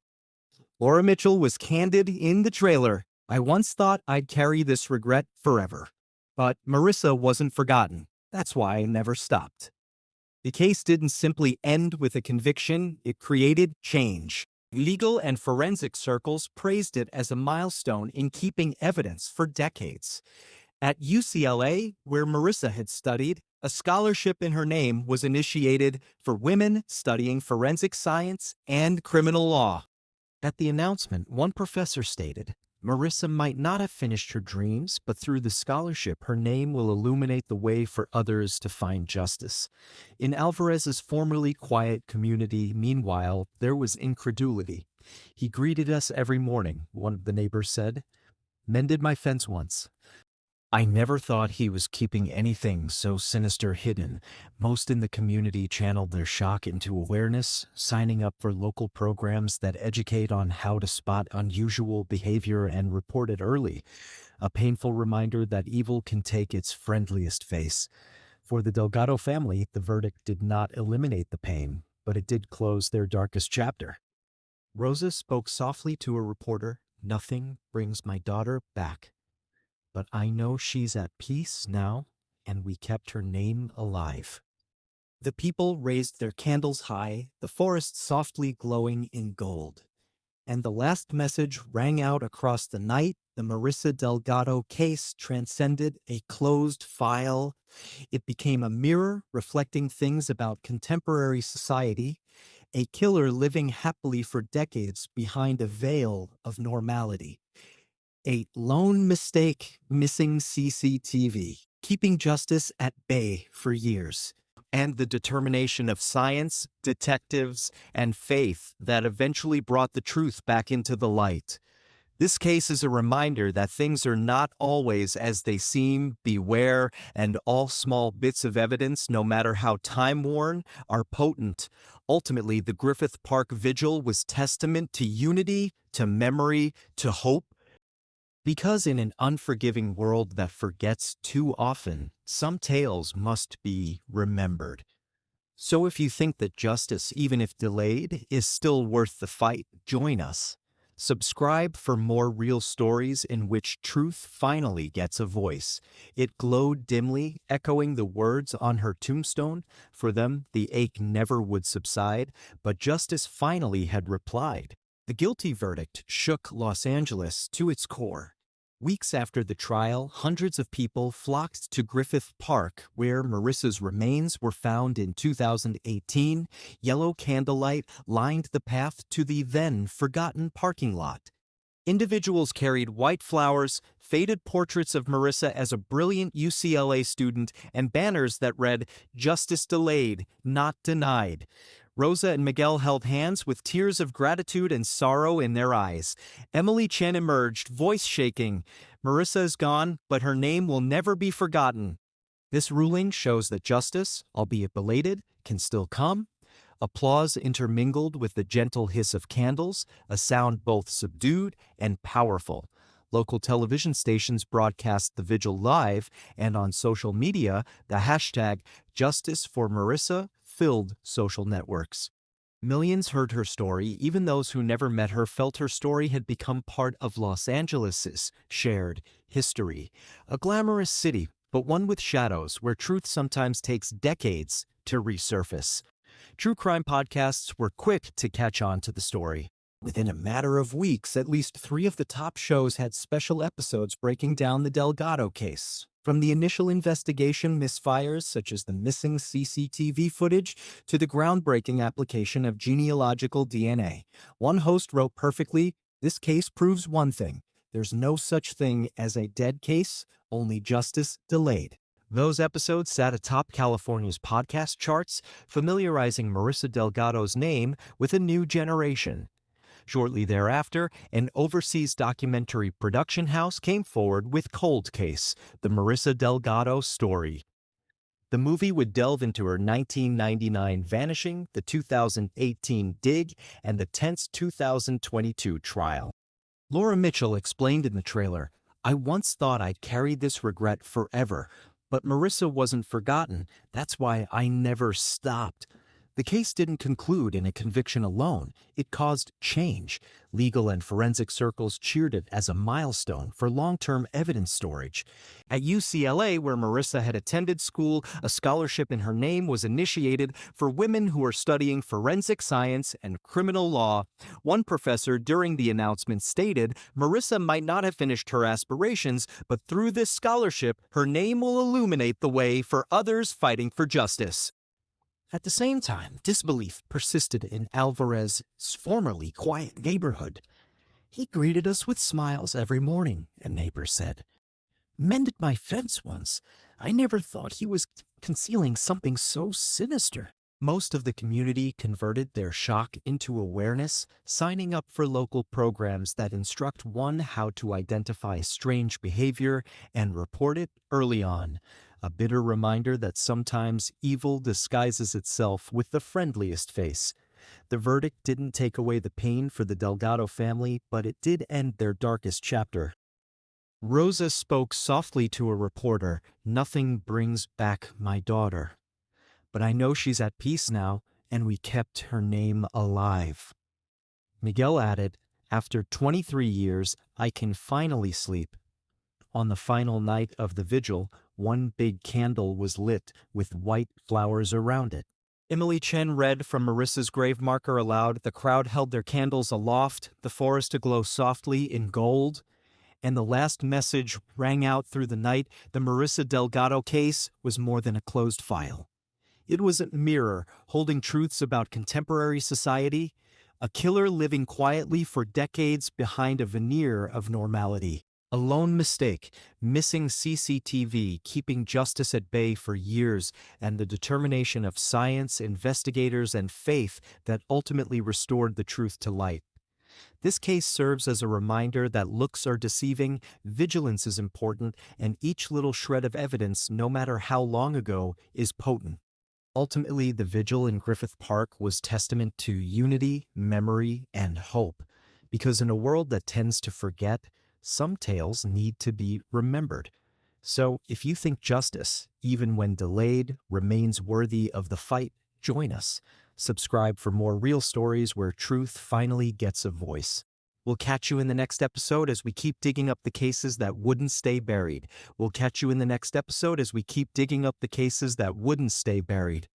Laura Mitchell was candid in the trailer. "I once thought I'd carry this regret forever. But Marissa wasn't forgotten. That's why I never stopped." The case didn't simply end with a conviction, it created change. Legal and forensic circles praised it as a milestone in keeping evidence for decades. At UCLA, where Marissa had studied, a scholarship in her name was initiated for women studying forensic science and criminal law. At the announcement, one professor stated, "Marissa might not have finished her dreams, but through the scholarship, her name will illuminate the way for others to find justice." In Alvarez's formerly quiet community, meanwhile, there was incredulity. "He greeted us every morning," one of the neighbors said. "Mended my fence once. I never thought he was keeping anything so sinister hidden." Most in the community channeled their shock into awareness, signing up for local programs that educate on how to spot unusual behavior and report it early. A painful reminder that evil can take its friendliest face. For the Delgado family, the verdict did not eliminate the pain, but it did close their darkest chapter. Rosa spoke softly to a reporter, "Nothing brings my daughter back. But I know she's at peace now, and we kept her name alive." The people raised their candles high, the forest softly glowing in gold. And the last message rang out across the night. The Marissa Delgado case transcended a closed file. It became a mirror reflecting things about contemporary society, a killer living happily for decades behind a veil of normality. A lone mistake, missing CCTV, keeping justice at bay for years. And the determination of science, detectives, and faith that eventually brought the truth back into the light. This case is a reminder that things are not always as they seem. Beware, and all small bits of evidence, no matter how time-worn, are potent. Ultimately, the Griffith Park vigil was testament to unity, to memory, to hope. Because in an unforgiving world that forgets too often, some tales must be remembered. So if you think that justice, even if delayed, is still worth the fight, join us. Subscribe for more real stories in which truth finally gets a voice. It glowed dimly, echoing the words on her tombstone. For them, the ache never would subside, but justice finally had replied. The guilty verdict shook Los Angeles to its core. Weeks after the trial, hundreds of people flocked to Griffith Park, where Marissa's remains were found in 2018. Yellow candlelight lined the path to the then-forgotten parking lot. Individuals carried white flowers, faded portraits of Marissa as a brilliant UCLA student, and banners that read, "Justice delayed, not denied." Rosa and Miguel held hands with tears of gratitude and sorrow in their eyes. Emily Chen emerged, voice shaking. "Marissa is gone, but her name will never be forgotten." This ruling shows that justice, albeit belated, can still come. Applause intermingled with the gentle hiss of candles, a sound both subdued and powerful. Local television stations broadcast the vigil live, and on social media, the hashtag Justice for Marissa filled social networks. Millions heard her story. Even those who never met her felt her story had become part of Los Angeles's shared history. A glamorous city, but one with shadows, where truth sometimes takes decades to resurface. True crime podcasts were quick to catch on to the story. Within a matter of weeks, at least 3 of the top shows had special episodes breaking down the Delgado case. From the initial investigation misfires, such as the missing CCTV footage, to the groundbreaking application of genealogical DNA. One host wrote perfectly, "This case proves one thing. There's no such thing as a dead case, only justice delayed." Those episodes sat atop California's podcast charts, familiarizing Marissa Delgado's name with a new generation. Shortly thereafter, an overseas documentary production house came forward with Cold Case, the Marissa Delgado story. The movie would delve into her 1999 vanishing, the 2018 dig, and the tense 2022 trial. Laura Mitchell explained in the trailer, "I once thought I'd carry this regret forever, but Marissa wasn't forgotten. That's why I never stopped." The case didn't conclude in a conviction alone. It caused change. Legal and forensic circles cheered it as a milestone for long-term evidence storage. At UCLA, where Marissa had attended school, a scholarship in her name was initiated for women who are studying forensic science and criminal law. One professor during the announcement stated, "Marissa might not have finished her aspirations, but through this scholarship, her name will illuminate the way for others fighting for justice." At the same time, disbelief persisted in Alvarez's formerly quiet neighborhood. "He greeted us with smiles every morning," a neighbor said. "Mended my fence once. I never thought he was concealing something so sinister." Most of the community converted their shock into awareness, signing up for local programs that instruct one how to identify strange behavior and report it early on. A bitter reminder that sometimes evil disguises itself with the friendliest face. The verdict didn't take away the pain for the Delgado family, but it did end their darkest chapter. Rosa spoke softly to a reporter, "Nothing brings back my daughter. But I know she's at peace now, and we kept her name alive." Miguel added, "After 23 years, I can finally sleep." On the final night of the vigil, one big candle was lit with white flowers around it. Emily Chen read from Marissa's grave marker aloud. The crowd held their candles aloft, the forest aglow softly in gold, and the last message rang out through the night. The Marissa Delgado case was more than a closed file. It was a mirror holding truths about contemporary society, a killer living quietly for decades behind a veneer of normality. A lone mistake, missing CCTV, keeping justice at bay for years, and the determination of science, investigators, and faith that ultimately restored the truth to light. This case serves as a reminder that looks are deceiving, vigilance is important, and each little shred of evidence, no matter how long ago, is potent. Ultimately, the vigil in Griffith Park was testament to unity, memory, and hope, because in a world that tends to forget, some tales need to be remembered. So, if you think justice, even when delayed, remains worthy of the fight, join us. Subscribe for more real stories where truth finally gets a voice. We'll catch you in the next episode as we keep digging up the cases that wouldn't stay buried. We'll catch you in the next episode as we keep digging up the cases that wouldn't stay buried.